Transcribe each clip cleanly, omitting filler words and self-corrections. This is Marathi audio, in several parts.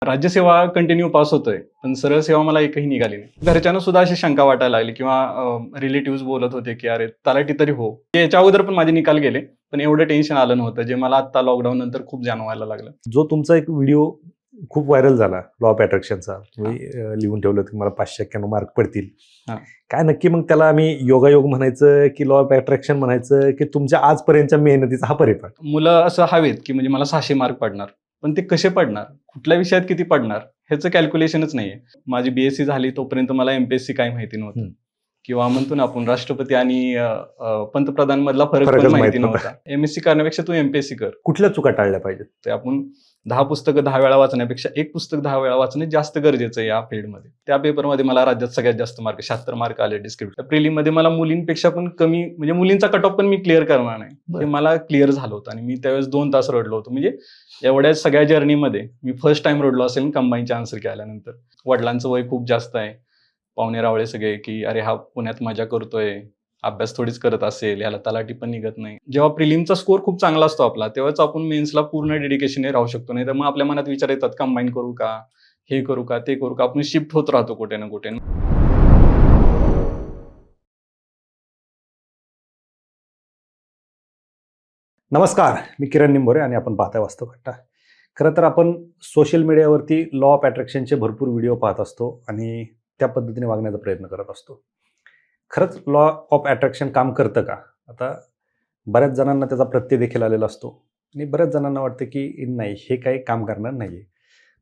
राज्यसेवा कंटिन्यू पास होतोय, पण सरळ सेवा मला एकही निघाली नाही. घरच्यांना सुद्धा अशी शंका वाटायला लागली किंवा रिलेटिव्ह बोलत होते की अरे तलाठी तरी हो. याच्या अगोदर पण माझे निकाल गेले, पण एवढं टेन्शन आलं नव्हतं, जे मला आता लॉकडाऊन नंतर खूप जाणवायला लागलं. जो तुमचा एक व्हिडिओ खूप व्हायरल झाला लॉ ऑफ अट्रॅक्शनचा, तुम्ही लिहून ठेवलं की मला 591 मार्क पडतील. हा. काय नक्की मग त्याला आम्ही योगायोग म्हणायचं की लॉ ऑफ अट्रॅक्शन म्हणायचं की तुमच्या आजपर्यंतच्या मेहनतीचा हा परिपाक? मुलं असं हवेत की म्हणजे मला 600 मार्क पडणार, पण ते कसे पडणार, कुठल्या विषयात किती पडणार ह्याचं कॅल्क्युलेशनच नाहीये. माझी बीएससी झाली तोपर्यंत मला एमपीएससी काय माहिती नव्हतं, किंवा म्हणतो ना आपण राष्ट्रपती आणि पंतप्रधान मधला फरक पण माहिती नव्हता. एमएससी करण्यापेक्षा तू एमपीएससी कर. कुठल्या चुका टाळल्या पाहिजेत? ते आपण 10 पुस्तकं 10 वेळा वाचण्यापेक्षा एक पुस्तक 10 वेळा वाचणे जास्त गरजेचं आहे या फील्डमध्ये. त्या पेपरमध्ये मला राज्यात सगळ्यात जास्त मार्क 76 मार्क आले डिस्क्रिप्टिव्ह. प्रिलिममध्ये मला मुलींपेक्षा पण कमी, म्हणजे मुलींचा कट ऑफ पण मी क्लिअर करणार नाही, हे मला क्लिअर झालं होतं. आणि मी त्यावेळेस 2 तास रडलो होतो. म्हणजे एवढ्या सगळ्या जर्नीमध्ये मी फर्स्ट टाइम रडलो असेल कंबाईनचे आन्सर केल्यानंतर. वडिलांचं वय खूप जास्त आहे, पाहुणे रावळे सगळे की अरे हा पुण्यात मजा करतोय, अभ्यास थोडीच करत असेल, याला तलाठी पण निघत नाही. जेव्हा प्रिलिमचा स्कोर खूप चांगला असतो आपला, तेव्हाच आपण मेन्सला पूर्ण डेडिकेशनने राहू शकतो. नाही तर मग आपल्या मनात विचार येतात, कंबाईन करू का, हे करू का, ते करू का, आपण शिफ्ट होत राहतो कुठे ना कुठे. नमस्कार, मी किरण निंबोरे आणि आपण पाहताय वास्तवकट्टा. खरं तर आपण सोशल मीडियावरती लॉ ऑफ अट्रॅक्शनचे भरपूर व्हिडिओ पाहत असतो आणि त्या पद्धतीने वागण्याचा प्रयत्न करत असतो. खरंच लॉ ऑफ अट्रॅक्शन काम करतं का? आता बऱ्याच जणांना त्याचा प्रत्यय देखील आलेला असतो आणि बऱ्याच जणांना वाटतं की नाही, हे काही काम करणार नाही आहे.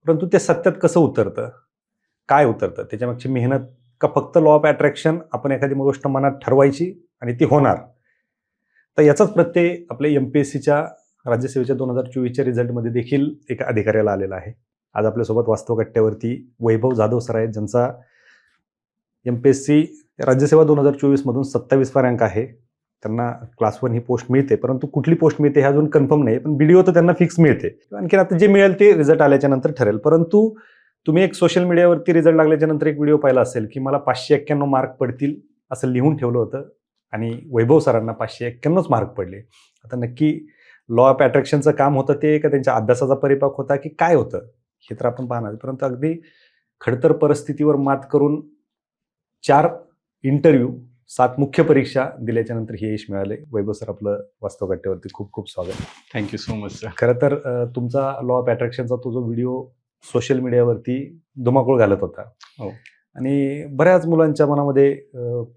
परंतु ते सत्यात कसं उतरतं, काय उतरतं, त्याच्यामागची मेहनत का फक्त लॉ ऑफ अट्रॅक्शन आपण एखादी गोष्ट मनात ठरवायची आणि ती होणार? तर याचाच प्रत्यय आपल्या एमपीएससीच्या राज्यसेवेच्या 2024च्या रिझल्टमध्ये देखील एका अधिकाऱ्याला आलेला आहे. आज आपल्यासोबत वास्तवकट्ट्यावरती वैभव जाधव सर आहेत, ज्यांचा एमपीएससी राज्यसेवा 2024 मधून 27वा रँक आहे. त्यांना क्लास 1 ही पोस्ट मिळते, परंतु कुठली पोस्ट मिळते हे अजून कन्फर्म नाही, पण व्हिडिओ तर त्यांना फिक्स मिळते. आणखी आता जे मिळेल ते रिझल्ट आल्याच्या नंतर ठरेल. परंतु तुम्ही एक सोशल मीडियावरती रिझल्ट लागल्याच्या नंतर एक व्हिडिओ पाहिला असेल की मला 591 मार्क पडतील असं लिहून ठेवलं होतं आणि वैभव सरांना 591च मार्क पडले. आता नक्की लॉ ऑफ अट्रॅक्शनचं काम होतं ते का त्यांच्या अभ्यासाचा परिपाक होता की काय होतं हे तर आपण पाहणार. परंतु अगदी खडतर परिस्थितीवर मात करून 4 इंटरव्ह्यू 7 मुख्य परीक्षा दिल्याच्या नंतर हे यश मिळाले. वैभव सर, आपलं वास्तवकट्ट्यावरती खूप खूप स्वागत. Thank you so much sir. खरं तर तुमचा लॉ ऑफ अट्रॅक्शनचा तो जो व्हिडिओ सोशल मीडियावरती धुमाकूळ घालत होता हो. आणि बऱ्याच मुलांच्या मनामध्ये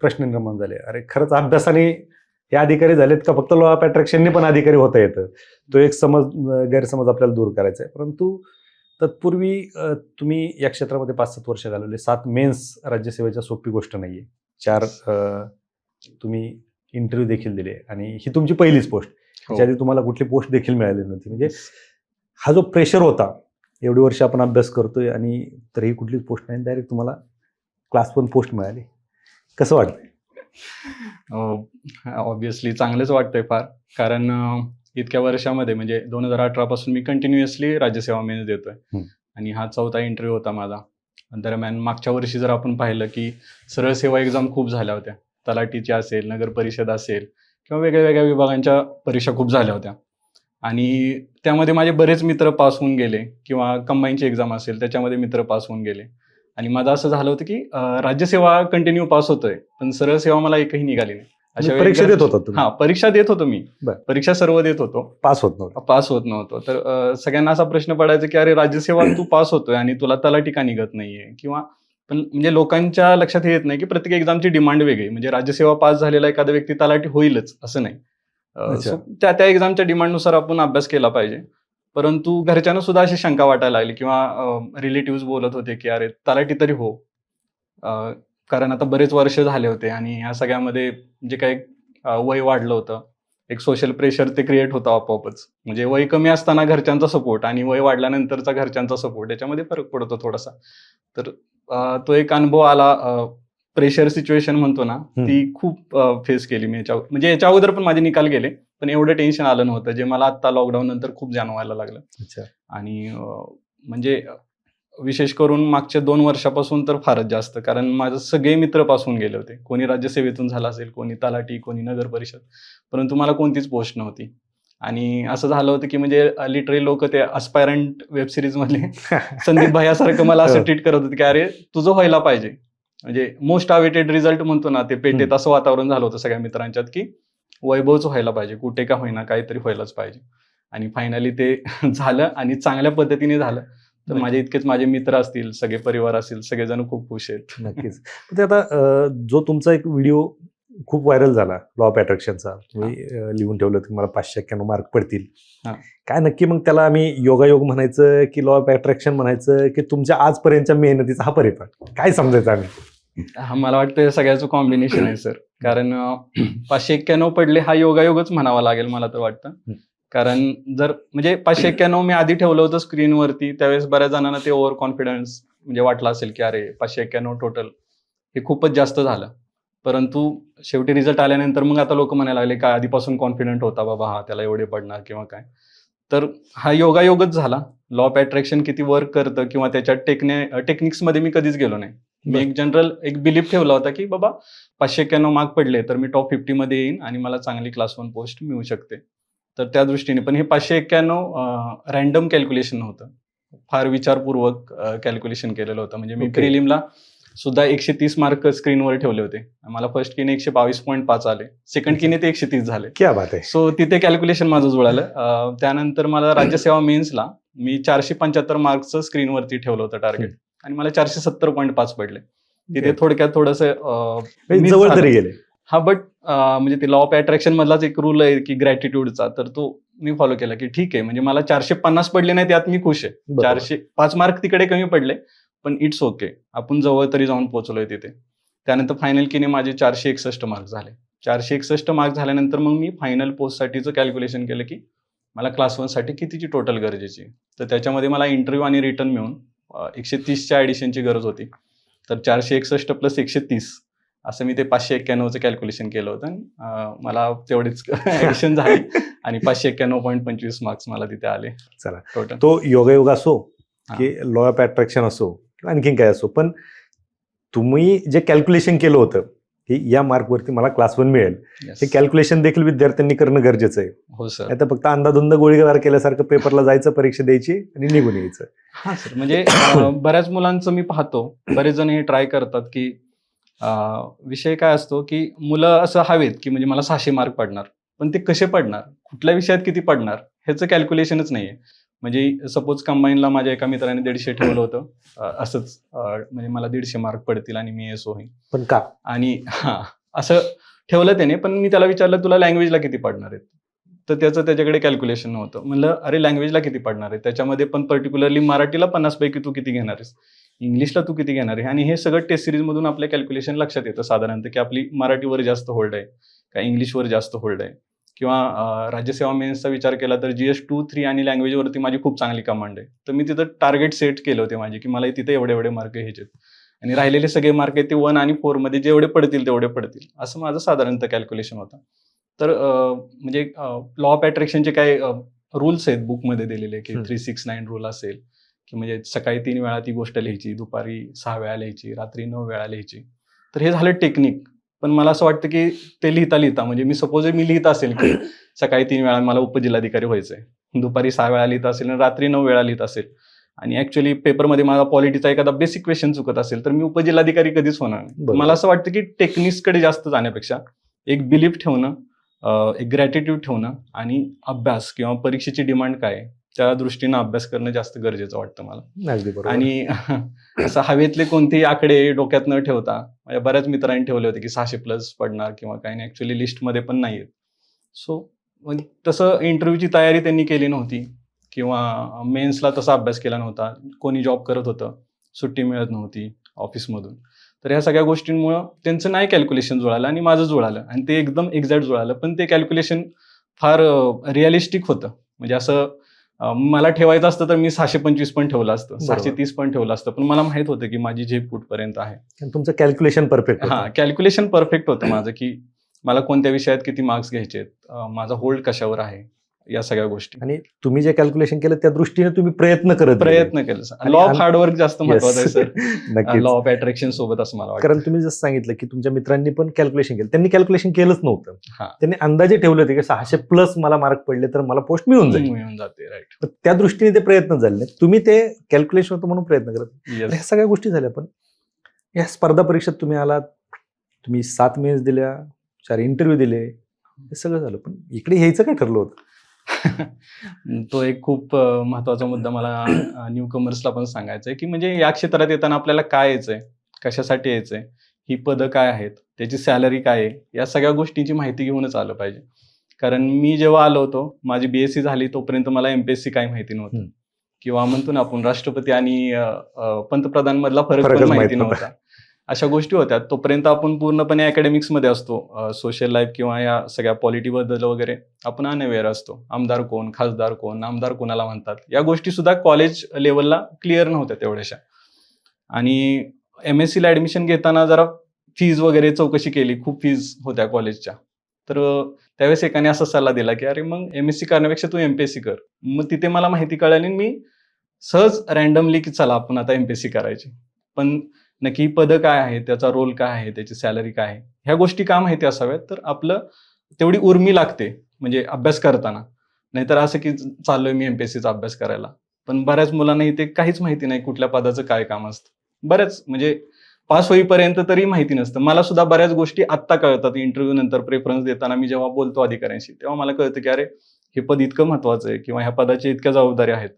प्रश्न निर्माण झाले, अरे खरंच अभ्यासाने हे अधिकारी झालेत का फक्त लॉ ऑफ अट्रॅक्शनने पण अधिकारी होता येतं? तो एक गैरसमज आपल्याला दूर करायचा आहे. परंतु तत्पूर्वी तुम्ही या क्षेत्रामध्ये 5-7 वर्ष घालवले. 7 मेन्स राज्यसेवेच्या सोपी गोष्ट नाहीये. 4 तुम्ही इंटरव्ह्यू देखील दिले आणि ही तुमची पहिलीच पोस्ट. त्याच्या आधी तुम्हाला कुठली पोस्ट देखील मिळाली नव्हती. म्हणजे हा जो प्रेशर होता, एवढी वर्ष आपण अभ्यास करतोय आणि तरीही कुठलीच पोस्ट नाही, डायरेक्ट तुम्हाला क्लास 1 पोस्ट मिळाली. कसं वाटतंय? ऑब्व्हियसली चांगलंच वाटतंय फार, कारण इतक्या वर्षामध्ये म्हणजे 2018 पासून मी कंटिन्युअसली राज्यसेवा मेन्स देतोय आणि हा 4था इंटरव्ह्यू होता माझा. दरम्यान मागच्या वर्षी जर आपण पाहिलं की सरळ सेवा एक्झाम खूप झाल्या होत्या, तलाठीची असेल, नगर परिषद असेल किंवा वेगळ्या वेगळ्या विभागांच्या परीक्षा खूप झाल्या होत्या आणि त्यामध्ये माझे बरेच मित्र पास होऊन गेले, किंवा कंबाईनची एक्झाम असेल त्याच्यामध्ये मित्र पास होऊन गेले. आणि माझं असं झालं होतं की राज्यसेवा कंटिन्यू पास होतोय, पण सरळ सेवा मला एकही निघाली नाही. अशा परीक्षा देत होता? हा, परीक्षा देत होतो मी. परीक्षा सर्व देत होतो, पास होत नव्हतो. तर सगळ्यांना असा प्रश्न पडायचा की अरे राज्यसेवा तू पास होतोय आणि तुला तलाठी का निघत नाहीये? किंवा पण म्हणजे लोकांच्या लक्षात येत नाही की प्रत्येक एक्झामची डिमांड वेगळी. म्हणजे राज्यसेवा पास झालेला एखादा व्यक्ती तलाठी होईलच असं नाही. त्या एक्झामच्या डिमांडनुसार आपण अभ्यास केला पाहिजे. परंतु घरच्यांना सुद्धा अशी शंका वाटायला लागली किंवा रिलेटिव्ह बोलत होते की अरे तलाठी तरी हो, कारण आता बरेच वर्ष झाले होते आणि या सगळ्यामध्ये जे काही वय वाढलं होतं, एक सोशल प्रेशर ते क्रिएट होतं आपोआपच. म्हणजे वय कमी असताना घरच्यांचा सपोर्ट आणि वय वाढल्यानंतरचा घरच्यांचा सपोर्ट, याच्यामध्ये फरक पडतो थोडासा. तर तो एक अनुभव आला. प्रेशर सिच्युएशन म्हणतो ना, ती खूप फेस केली मी. म्हणजे याच्या अगोदर पण माझे निकाल गेले, पण एवढं टेन्शन आलं नव्हतं, जे मला आता लॉकडाऊन नंतर खूप जाणवायला लागलं. आणि म्हणजे विशेष करून मागच्या 2 वर्षापासून तर फारच जास्त, कारण माझे सगळे मित्र पासून गेले होते. कोणी राज्यसेवेतून झाला असेल, कोणी तलाठी, कोणी नगर परिषद, परंतु मला कोणतीच पोस्ट नव्हती. आणि असं झालं होतं की म्हणजे लिटरली लोक ते अस्पायरंट वेब सिरीज मधले संदीप भाईयासारखं मला असं ट्रीट करत होते की अरे तुझं व्हायला पाहिजे, म्हणजे मोस्ट अवेटेड रिझल्ट म्हणतो ना ते पेटेत, असं वातावरण झालं होतं सगळ्या मित्रांच्यात की वैभवच व्हायला पाहिजे, कुठे का होईना काहीतरी व्हायलाच पाहिजे. आणि फायनली ते झालं आणि चांगल्या पद्धतीने झालं. तर माझे इतकेच माझे मित्र असतील, सगळे परिवार असतील, सगळेजण खूप खुश आहेत. नक्कीच. ते आता जो तुमचा एक व्हिडिओ खूप व्हायरल झाला लॉ ऑफ अट्रॅक्शनचा, तुम्ही लिहून ठेवलं की मला 591 मार्क पडतील. हा. काय नक्की मग त्याला आम्ही योगायोग म्हणायचं की लॉ ऑफ अट्रॅक्शन म्हणायचं की तुमच्या आजपर्यंतच्या मेहनतीचा हा परिपाठ, काय समजायचं आम्ही? हा, मला वाटतं सगळ्याचं कॉम्बिनेशन आहे सर. कारण 591 पडले हा योगायोगच म्हणावा लागेल मला तर वाटतं. कारण जर म्हणजे 591 मी आधी ठेवलं होतं स्क्रीनवरती, त्यावेळेस बऱ्याच जणांना ते ओव्हर कॉन्फिडन्स म्हणजे वाटलं असेल की अरे 591 टोटल हे खूपच जास्त झालं. परंतु शेवटी रिझल्ट आल्यानंतर मग आता लोक म्हणायला लागले का आधीपासून कॉन्फिडंट होता बाबा हा, त्याला एवढे पडणार किंवा काय. तर हा योगायोगच झाला. लॉ ऑफ अट्रॅक्शन किती वर्क करतं किंवा त्याच्या टेक्निक्समध्ये मी कधीच गेलो नाही. मी एक जनरल एक बिलीफ ठेवला होता की बाबा 591 मार्क पडले तर मी टॉप 50 मध्ये येईन आणि मला चांगली क्लास 1 पोस्ट मिळू शकते. तर त्या दृष्टीने पण हे 591 रॅन्डम कॅल्क्युलेशन नव्हतं, फार विचारपूर्वक कॅल्क्युलेशन केलेलं होतं. म्हणजे मी प्रिलिमला सुद्धा 130 मार्क स्क्रीनवर ठेवले होते. मला फर्स्ट कीने 122.5 आले, सेकंड कीने ते 130 झाले. क्या बात आहे. सो तिथे कॅल्क्युलेशन माझं जुळालं. त्यानंतर मला राज्यसेवा मेन्सला मी 475 मार्क्सचं स्क्रीनवरती ठेवलं होतं टार्गेट आणि मला 470.5 पडले. तिथे थोडक्यात थोडंसं जवळ तरी गेले. हा, बट म्हणजे ते लॉ ऑफ अट्रॅक्शन मधलाच एक रूल आहे की ग्रॅटिट्यूडचा, तर तो मी फॉलो केला की ठीक आहे, म्हणजे मला 450 पडले नाही त्यात मी खुश आहे. 405 मार्क तिकडे कमी पडले पण इट्स ओके, आपण जवळ तरी जाऊन पोहोचलोय तिथे. त्यानंतर फायनल कीने माझे 461 मार्क झाले. 461 मार्क झाल्यानंतर मग मी फायनल पोस्टसाठीचं कॅल्क्युलेशन केलं की मला क्लास 1 साठी कितीची टोटल गरजेची. तर त्याच्यामध्ये मला इंटरव्ह्यू आणि रिटर्न मिळून 130च्या ॲडिशनची गरज होती. तर 461 प्लस 130 असं मी ते 591चं कॅल्क्युलेशन केलं होतं. मला तेवढीच ॲडिशन झाली आणि 591.25 मार्क्स मला तिथे आले. चला, टोटल तो योगायोग असो की लॉ ऑफ अट्रॅक्शन असो किंवा आणखीन काय असो, पण तुम्ही जे कॅल्क्युलेशन केलं होतं की या मार्कवरती मला क्लास 1 मिळेल, हे कॅल्क्युलेशन देखील विद्यार्थ्यांनी करणं गरजेचं आहे. हो सर. आता फक्त अंदाधुंद गोळीबार केल्यासारखं पेपरला जायचं, परीक्षा द्यायची आणि निघून यायचं. हा सर, म्हणजे बऱ्याच मुलांचं मी पाहतो, बरेच जण हे ट्राय करतात की विषय काय असतो की मुलं असं हवेत की म्हणजे मला 600 मार्क पडणार, पण ते कसे पडणार, कुठल्या विषयात किती पडणार ह्याचं कॅल्क्युलेशनच नाहीये. म्हणजे सपोज कंबाईनला माझ्या एका मित्राने 150 ठेवलं होतं, असंच म्हणजे मला 150 मार्क पडतील आणि मी एसओ होईन. पण का? आणि असं ठेवलं त्याने, पण मी त्याला विचारलं तुला लँग्वेजला किती पडणार आहेत, तर त्याच्याकडे कॅल्क्युलेशन नव्हतं. म्हणलं अरे लँग्वेजला किती पडणार आहे, त्याच्यामध्ये पण पर्टिक्युलरली मराठीला 50 पैकी तू किती घेणार आहेस, इंग्लिशला तू किती घेणार आहे. आणि हे सगळं टेस्ट सिरीजमधून आपल्या कॅल्क्युलेशन लक्षात येतं साधारणतः की आपली मराठीवर जास्त होल्ड आहे का इंग्लिशवर जास्त होल्ड आहे. किंवा राज्यसेवा मेन्सचा विचार केला तर GS 2, 3 आणि लँग्वेजवरती माझी खूप चांगली कमांड आहे. तर मी तिथं टार्गेट सेट केले होते माझे की मला तिथे एवढे मार्क घ्यायचे आणि राहिलेले सगळे मार्क आहेत ते 1 आणि 4 मध्ये जेवढे पडतील तेवढे पडतील, असं माझं साधारणतः कॅल्क्युलेशन होतं. तर म्हणजे लॉ ऑफ अट्रॅक्शनचे काय रूल्स आहेत बुकमध्ये दिलेले की 369 रूल असेल की म्हणजे सकाळी 3 वेळा ती गोष्ट लिहायची, दुपारी 6 वेळा लिहायची, रात्री 9 वेळा लिहायची. तर हे झालं टेक्निक. पण मला असं वाटतं की ते लिहिता म्हणजे मी सपोज मी लिहित असेल की सकाळी 3 वेळा मला उपजिल्हाधिकारी व्हायचंय, दुपारी 6 वेळा लिहित असेल आणि रात्री 9 वेळा लिहित असेल आणि ऍक्च्युअली पेपरमध्ये माझा पॉलिटीचा एखादा बेसिक क्वेश्चन चुकत असेल तर मी उपजिल्हाधिकारी कधीच होणार नाही. मला असं वाटतं की टेक्निक्सकडे जास्त जाण्यापेक्षा एक बिलीफ ठेवणं, एक ग्रॅटिट्यूड ठेवणं आणि अभ्यास किंवा परीक्षेची डिमांड काय त्या दृष्टीनं अभ्यास करणं जास्त गरजेचं वाटतं मला. अगदी बरोबर. आणि असं हवेतले कोणतेही आकडे डोक्यात न ठेवता, म्हणजे बऱ्याच मित्रांनी ठेवले होते की 600 प्लस पडणार किंवा काही नाही, ऍक्च्युअली लिस्टमध्ये पण नाहीये. सो तसं इंटरव्ह्यूची तयारी त्यांनी केली नव्हती किंवा मेन्सला तसा अभ्यास केला नव्हता. कोणी जॉब करत होतं, सुट्टी मिळत नव्हती ऑफिसमधून. तर ह्या सगळ्या गोष्टींमुळं त्यांचं नाही कॅल्क्युलेशन जुळालं आणि माझं जुळालं आणि ते एकदम एक्झॅक्ट जुळालं. पण ते कॅल्क्युलेशन फार रिअलिस्टिक होतं. म्हणजे असं मला ठेवायचं असतं तर मी 625 पण ठेवलं असतं, 630 पण ठेवलं असतं, पण मला माहित होतं की माझी झेप कुठपर्यंत आहे. तुमचं कॅल्क्युलेशन परफेक्ट. हा, कॅल्क्युलेशन परफेक्ट होतं माझं की मला कोणत्या विषयात किती मार्क्स घ्यायचे, माझा होल्ड कशावर आहे, बरोबर. या सगळ्या गोष्टी आणि तुम्ही जे कॅल्क्युलेशन केलं त्या दृष्टीने तुम्ही प्रयत्न केले. प्रयत्न केला. आणि लॉ ऑफ हार्डवर्क जास्त महत्वाचं आहे सर, नक्कीच. लॉ ऑफ अट्रॅक्शन सोबत, असं मला कारण वाटतं. तुम्ही जसं सांगितलं की तुमच्या मित्रांनी पण कॅल्क्युलेशन केलं, त्यांनी कॅल्क्युलेशन केलंच नव्हतं. हा. त्यांनी अंदाजे ठेवले होते की 600 प्लस मला मार्क पडले तर मला पोस्ट मिळून जाईल. मिळून जाते. राईट. तर त्या दृष्टीने ते प्रयत्न झाले नाहीत. तुम्ही ते कॅल्क्युलेशन होतं म्हणून प्रयत्न करत. ह्या येस. सगळ्या गोष्टी झाल्या. पण या स्पर्धा परीक्षेत तुम्ही आलात, तुम्ही 7 मेन्स दिल्या, 4 इंटरव्ह्यू दिले, हे सगळं झालं. पण इकडे यायचं काय ठरलं होतं? तो एक खूप महत्वाचा मुद्दा मला न्यू कमर्सला पण सांगायचा आहे, की म्हणजे या क्षेत्रात येताना आपल्याला काय यायचंय, कशासाठी यायचंय, ही पदं काय आहेत, त्याची सॅलरी काय आहे, या सगळ्या गोष्टींची माहिती घेऊनच आलं पाहिजे. कारण मी जेव्हा आलो होतो, माझी BSc झाली तोपर्यंत मला MPSC काय माहिती नव्हतं, किंवा म्हणतो ना आपण राष्ट्रपती आणि पंतप्रधान मधला फरक पण माहिती नव्हता. अशा गोष्टी होत्या. तोपर्यंत आपण पूर्णपणे अकॅडमिक्समध्ये असतो. सोशल लाईफ किंवा या सगळ्या पॉलिटीबद्दल वगैरे आपण अनअवेअर असतो. आमदार कोण, खासदार कोण, नामदार कोणाला म्हणतात, या गोष्टी सुद्धा कॉलेज लेवलला क्लिअर नव्हत्या तेवढ्याशा. आणि MSc ला ऍडमिशन घेताना जरा फीज वगैरे चौकशी केली, खूप फीज होत्या कॉलेजच्या. तर त्यावेळेस एकाने असा सल्ला दिला की अरे मग MSc करण्यापेक्षा तू MPSC कर. मग तिथे मला माहिती कळाली, मी सहज रॅन्डमली की चला आपण आता MPSC करायची. पण नक्की पदं काय आहे, त्याचा रोल काय आहे, त्याची सॅलरी काय आहे, ह्या गोष्टी का माहिती असाव्यात. तर आपलं तेवढी उर्मी लागते म्हणजे अभ्यास करताना. नाहीतर असं की चाललोय मी MPSCचा अभ्यास करायला, पण बऱ्याच मुलांना इथे काहीच माहिती नाही कुठल्या पदाचं काय काम असतं. बऱ्याच म्हणजे पास होईपर्यंत तरी माहिती नसतं. मला सुद्धा बऱ्याच गोष्टी आत्ता कळतात. इंटरव्ह्यू नंतर प्रेफरन्स देताना मी जेव्हा बोलतो अधिकाऱ्यांशी, तेव्हा मला कळतं की अरे हे पद इतकं महत्वाचं आहे किंवा ह्या पदाची इतक्या जबाबदाऱ्या आहेत.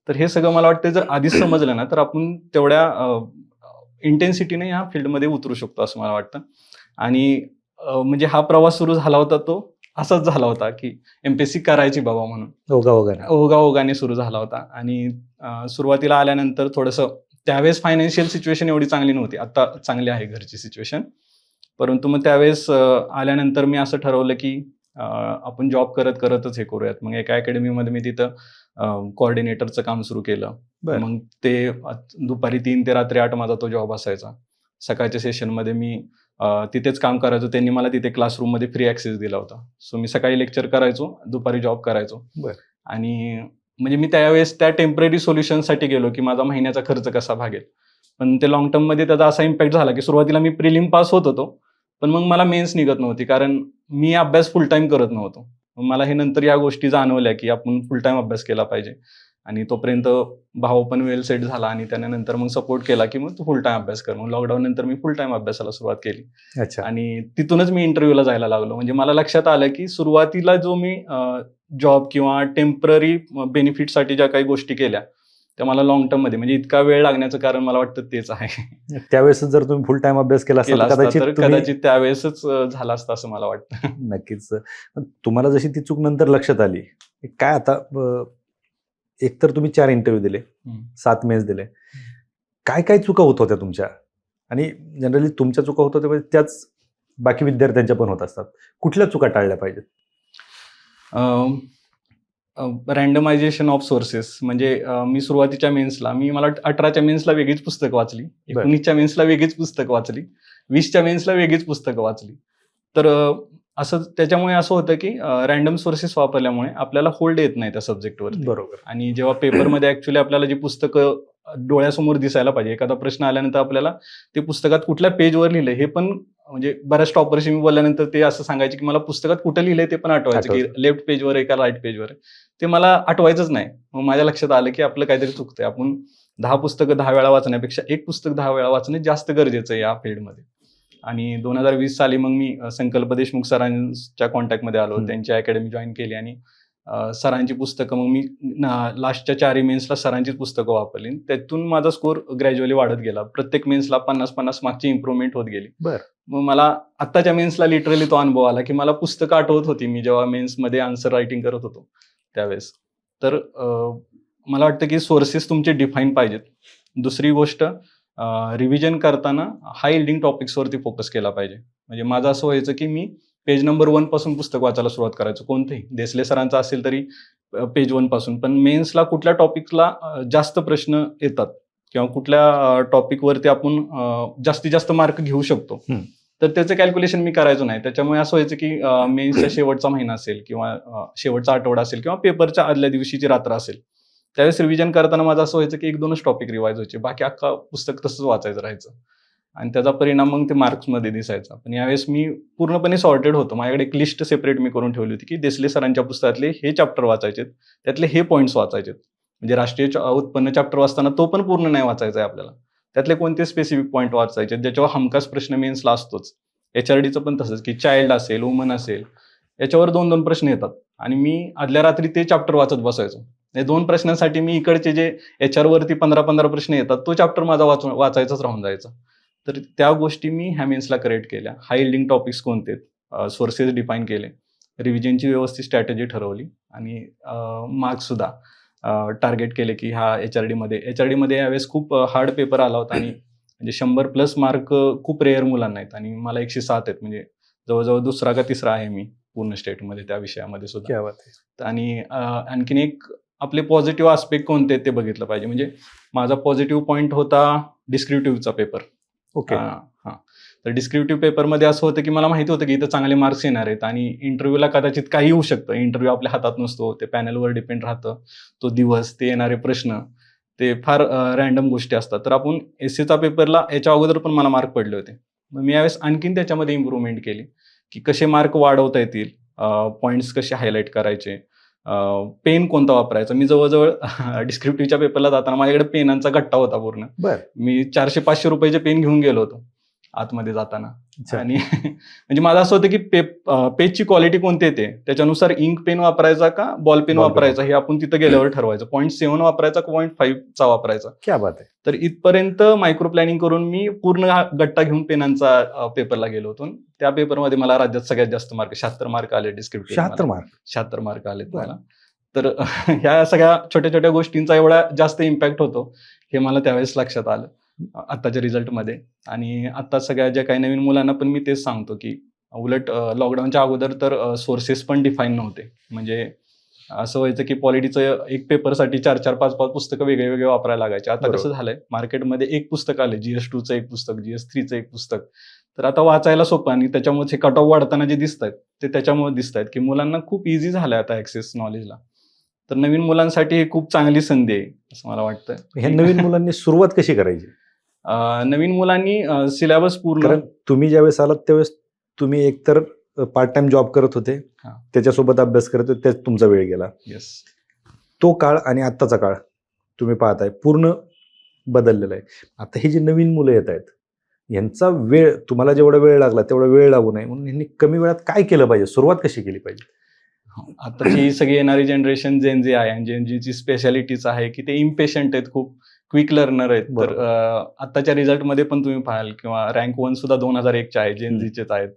तर हे सगळं मला वाटतं जर आधीच समजलं ना, तर आपण तेवढ्या इंटेन्सिटीने या फील्डमध्ये उतरू शकतो असं मला वाटतं. आणि म्हणजे हा प्रवास सुरू झाला होता तो असाच झाला होता की MPSC करायची बाबा म्हणून ओघाओघाने सुरू झाला होता. आणि सुरुवातीला आल्यानंतर थोडंसं त्यावेळेस फायनान्शियल सिच्युएशन एवढी चांगली नव्हती. आता चांगली आहे घरची सिच्युएशन. परंतु मग त्यावेळेस आल्यानंतर मी असं ठरवलं की आपण जॉब करतच हे करूयात. मग एका अकॅडमीमध्ये मी तिथं कोऑर्डिनेटरचं काम सुरू केलं. मग ते दुपारी 3 ते रात्री 8 माझा तो जॉब असायचा. सकाळच्या सेशनमध्ये मी तिथेच काम करायचो. त्यांनी मला तिथे क्लासरूममध्ये फ्री ॲक्सेस दिला होता. सो मी सकाळी लेक्चर करायचो, दुपारी जॉब करायचो. आणि म्हणजे मी त्यावेळेस त्या टेम्पररी सोल्युशनसाठी गेलो की माझा महिन्याचा खर्च कसा भागेल. पण ते लॉंग टर्ममध्ये त्याचा असा इम्पॅक्ट झाला की सुरुवातीला मी प्रिलिम पास होत होतो, पण मग मला मेन्स निघत नव्हती कारण मी अभ्यास फुल टाइम करत नव्हतो. मला हे नंतर या गोष्टी जाणवल्या की आपण फुल टाइम अभ्यास केला पाहिजे. आणि तोपर्यंत भाऊ पण वेल सेट झाला आणि त्यानंतर मग सपोर्ट केला की मग तू फुल टाइम अभ्यास कर. मग लॉकडाऊन नंतर मी फुल टाइम अभ्यासाला सुरुवात केली. आणि तिथूनच मी इंटरव्ह्यूला जायला लागलो. म्हणजे मला लक्षात आलं की सुरुवातीला जो मी जॉब किंवा टेम्पररी बेनिफिटसाठी ज्या काही गोष्टी केल्या त्या मला लॉंग टर्म मध्ये म्हणजे इतका वेळ लागण्याचं कारण मला वाटतं तेच आहे. त्यावेळेस जर तुम्ही फुल टाइम अभ्यास केला तर कदाचित त्यावेळेसच झाला असतं असं मला वाटतं. नक्कीच. तुम्हाला जशी ती चूक नंतर लक्षात आली, काय आता एकतर तुम्ही 4 इंटरव्ह्यू दिले, 7 मेन्स दिले, काय काय चुका होत होत्या तुमच्या? आणि जनरली तुमच्या चुका होत होत्या त्याच बाकी विद्यार्थ्यांच्या पण होत असतात. कुठल्या चुका टाळल्या पाहिजेत? Randomisation of sources. म्हणजे मी सुरुवातीच्या मेन्सला मला 18च्या मेन्सला वेगळीच पुस्तकं वाचली, 19च्या मेन्सला वेगळीच पुस्तकं वाचली, 20च्या मेन्सला वेगळीच पुस्तकं वाचली. तर असं त्याच्यामुळे असं होतं की रँडम सोर्सेस वापरल्यामुळे आपल्याला होल्ड येत नाही त्या सब्जेक्टवर. बरोबर. आणि जेव्हा पेपरमध्ये ऍक्च्युली आपल्याला जी पुस्तकं डोळ्यासमोर दिसायला पाहिजे, एखादा प्रश्न आल्यानंतर आपल्याला ते पुस्तकात कुठल्या पेजवर लिहिलंय हे पण, म्हणजे बऱ्याच टॉपरशी मी बोलल्यानंतर ते असं सांगायचे की मला पुस्तकात कुठं लिहिलंय ते पण आठवायचं की लेफ्ट पेजवर आहे का राईट पेजवर आहे, ते मला आठवायचंच नाही. मग माझ्या लक्षात आलं की आपलं काहीतरी चुकतंय. आपण 10 पुस्तकं 10 वेळा वाचण्यापेक्षा एक पुस्तक 10 वेळा वाचणे जास्त गरजेचं आहे या फील्डमध्ये. आणि 2020 साली मग मी संकल्प देशमुख सरांच्या कॉन्टॅक्टमध्ये आलो, त्यांची अकॅडमी जॉईन केली आणि सरांची पुस्तकं मग मी लास्टच्या 4 मेन्सला सरांचीच पुस्तकं वापरली. त्यातून माझा स्कोर ग्रॅज्युअली वाढत गेला. प्रत्येक मेन्सला 50-50 मार्कची इम्प्रूव्हमेंट होत गेली. मग मला आत्ताच्या मेन्सला लिटरली तो अनुभव आला की मला पुस्तकं आठवत होती मी जेव्हा मेन्समध्ये आन्सर रायटिंग करत होतो त्यावेळेस. तर मला वाटतं की सोर्सेस तुमचे डिफाईन पाहिजेत. दुसरी गोष्ट, रिव्हिजन करताना हाय यील्डिंग टॉपिक्सवरती फोकस केला पाहिजे. म्हणजे माझं असं व्हायचं की मी पेज नंबर 1 पासून पुस्तक वाचायला सुरुवात करायचो, कोणतेही देसले सरांचं असेल तरी पेज 1 पासून. पण मेन्सला कुठल्या टॉपिकला जास्त प्रश्न येतात किंवा कुठल्या टॉपिकवरती आपण जास्तीत जास्त मार्क घेऊ शकतो तर त्याचं कॅल्क्युलेशन मी करायचो नाही. त्याच्यामुळे असं व्हायचं की मेन्सचा शेवटचा महिना असेल किंवा शेवटचा आठवडा असेल किंवा पेपरच्या आदल्या दिवशीची रात्र असेल, त्यावेळेस रिव्हिजन करताना माझं असं व्हायचं की 1-2च टॉपिक रिवाइज व्हायचे. बाकी अख्खा पुस्तक तसंच वाचायचं राहायचं आणि त्याचा परिणाम मग ते मार्क्समध्ये दिसायचा. पण यावेळेस मी पूर्णपणे सॉर्टेड होतो. माझ्याकडे एक लिस्ट सेपरेट मी करून ठेवली होती की देसले सरांच्या पुस्तकातले हे चॅप्टर वाचायचे, त्यातले हे पॉईंट्स वाचायचे. म्हणजे राष्ट्रीय उत्पन्न चॅप्टर वाचताना तो पण पूर्ण नाही वाचायचा आहे आपल्याला. त्यातले कोणते स्पेसिफिक पॉईंट वाचायचे ज्याच्यावर हमखास प्रश्न मेन्सला असतोच. HRDचं पण तसंच की चाइल्ड असेल, वुमन असेल, याच्यावर 2-2 प्रश्न येतात आणि मी आदल्या रात्री ते चॅप्टर वाचत बसायचो. हे 2 प्रश्नांसाठी मी इकडचे जे HR वरती 15-15 प्रश्न येतात, तो चॅप्टर माझा वाचायचाच राहून जायचा. तर त्या गोष्टी मी ह्या मेन्सला करेक्ट केल्या. हाय यील्डिंग टॉपिक्स कोणते आहेत, सोर्सेस डिफाईन केले, रिव्हिजनची व्यवस्थित स्ट्रॅटेजी ठरवली आणि मार्क्ससुद्धा टार्गेट केले की ह्या HRDमध्ये यावेळेस खूप हार्ड पेपर आला होता आणि म्हणजे 100+ मार्क खूप रेअर मुलांना आहेत आणि मला 107 आहेत. म्हणजे जवळजवळ 2रा का 3रा आहे मी पूर्ण स्टेटमध्ये त्या विषयामध्ये सुद्धा. क्या बात आहे. आणि आणखीन एक आपले पॉझिटिव्ह आस्पेक्ट कोणते आहेत ते बघितलं पाहिजे. म्हणजे माझा पॉझिटिव्ह पॉईंट होता डिस्क्रिप्टिव्हचा पेपर. ओके. हां. तर डिस्क्रिप्टिव्ह पेपरमध्ये असं होतं की मला माहिती होतं की इथं चांगले मार्क्स येणार आहेत आणि इंटरव्ह्यूला कदाचित काही होऊ शकतं. इंटरव्ह्यू आपल्या हातात नसतो. ते पॅनलवर डिपेंड राहतं. तो दिवस, ते येणारे प्रश्न, ते फार रँडम गोष्टी असतात. तर आपण एसेचा पेपरला याच्या अगोदर पण मला मार्क पडले होते. मग मी यावेळेस आणखीन त्याच्यामध्ये इम्प्रूव्हमेंट केली की कसे मार्क वाढवता येतील, पॉईंट्स कसे हायलाईट करायचे, पेन कोणता वापरायचा. मी जवळजवळ डिस्क्रिप्टिव्हच्या पेपरला जाताना माझ्याकडे पेनांचा गट्टा होता पूर्ण. बरं. मी 400-500 रुपयाचे पेन घेऊन गेलो होतो आतमध्ये जाताना. अच्छा. आणि म्हणजे माझं असं होतं की पेजची क्वालिटी कोणती येते त्याच्यानुसार इंक पेन वापरायचा का बॉल पेन Ball pen. वापरायचा हे आपण तिथं गेल्यावर ठरवायचं. 0.7 वापरायचा का 0.5चा वापरायचा. क्या बात आहे. तर इथपर्यंत मायक्रो प्लॅनिंग करून मी पूर्ण हा गट्टा घेऊन पेनांचा पेपरला गेलो होतो. त्या पेपरमध्ये मला राज्यात सगळ्यात जास्त मार्क 76 मार्क आले. 76 मार्क. 76 मार्क आलेत बरं. मला. तर ह्या सगळ्या छोट्या छोट्या गोष्टींचा एवढा जास्त इम्पॅक्ट होतो हे मला त्यावेळेस लक्षात आलं आत्ताच्या रिझल्टमध्ये. आणि आता सगळ्या ज्या काही नवीन मुलांना पण मी तेच सांगतो की उलट लॉकडाऊनच्या अगोदर तर सोर्सेस पण डिफाईन नव्हते. म्हणजे असं व्हायचं की पॉलिटीचं एक पेपरसाठी 4-4, 5-5 पुस्तकं वेगळे वेगळे वापरायला लागायचे. आता बरोबर. कसं झालंय, मार्केटमध्ये एक पुस्तक आले, GS2चं एक पुस्तक, GS3चं एक पुस्तक. तर आता वाचायला सोपं आणि त्याच्यामुळे कट ऑफ वाढताना जे दिसत आहेत ते त्याच्यामुळे दिसत आहेत की मुलांना खूप इझी झालंय आता ऍक्सेस नॉलेजला. तर नवीन मुलांसाठी ही खूप चांगली संधी आहे असं मला वाटतं. ह्या नवीन मुलांनी सुरुवात कशी करायची? नवीन मुलांनी सिलेबस पूर्ण कारण तुम्ही ज्यावेळेस आलात त्यावेळेस तुम्ही एकतर पार्ट टाइम जॉब करत होते, हां. त्याच्यासोबत अभ्यास करत होते, त्यात तुमचा वेळ गेला. येस. तो काळ आणि आत्ताचा काळ तुम्ही पाहताय पूर्ण बदललेला आहे. आता ही जी नवीन मुलं येत आहेत यांचा वेळ, तुम्हाला जेवढा वेळ लागला तेवढा वेळ लागू नये म्हणून यांनी कमी वेळात काय केलं पाहिजे, सुरुवात कशी केली पाहिजे? आताची सगळी येणारी जनरेशन जेन जी आहे आणि जेन जीची स्पेशालिटीच आहे की ते इम्पेशंट आहेत, खूप क्विक लर्नर आहेत. तर आताच्या रिझल्टमध्ये पण तुम्ही पाहाल किंवा रँक 1 सुद्धा 2001चे आहे, जेन झीचेच आहेत.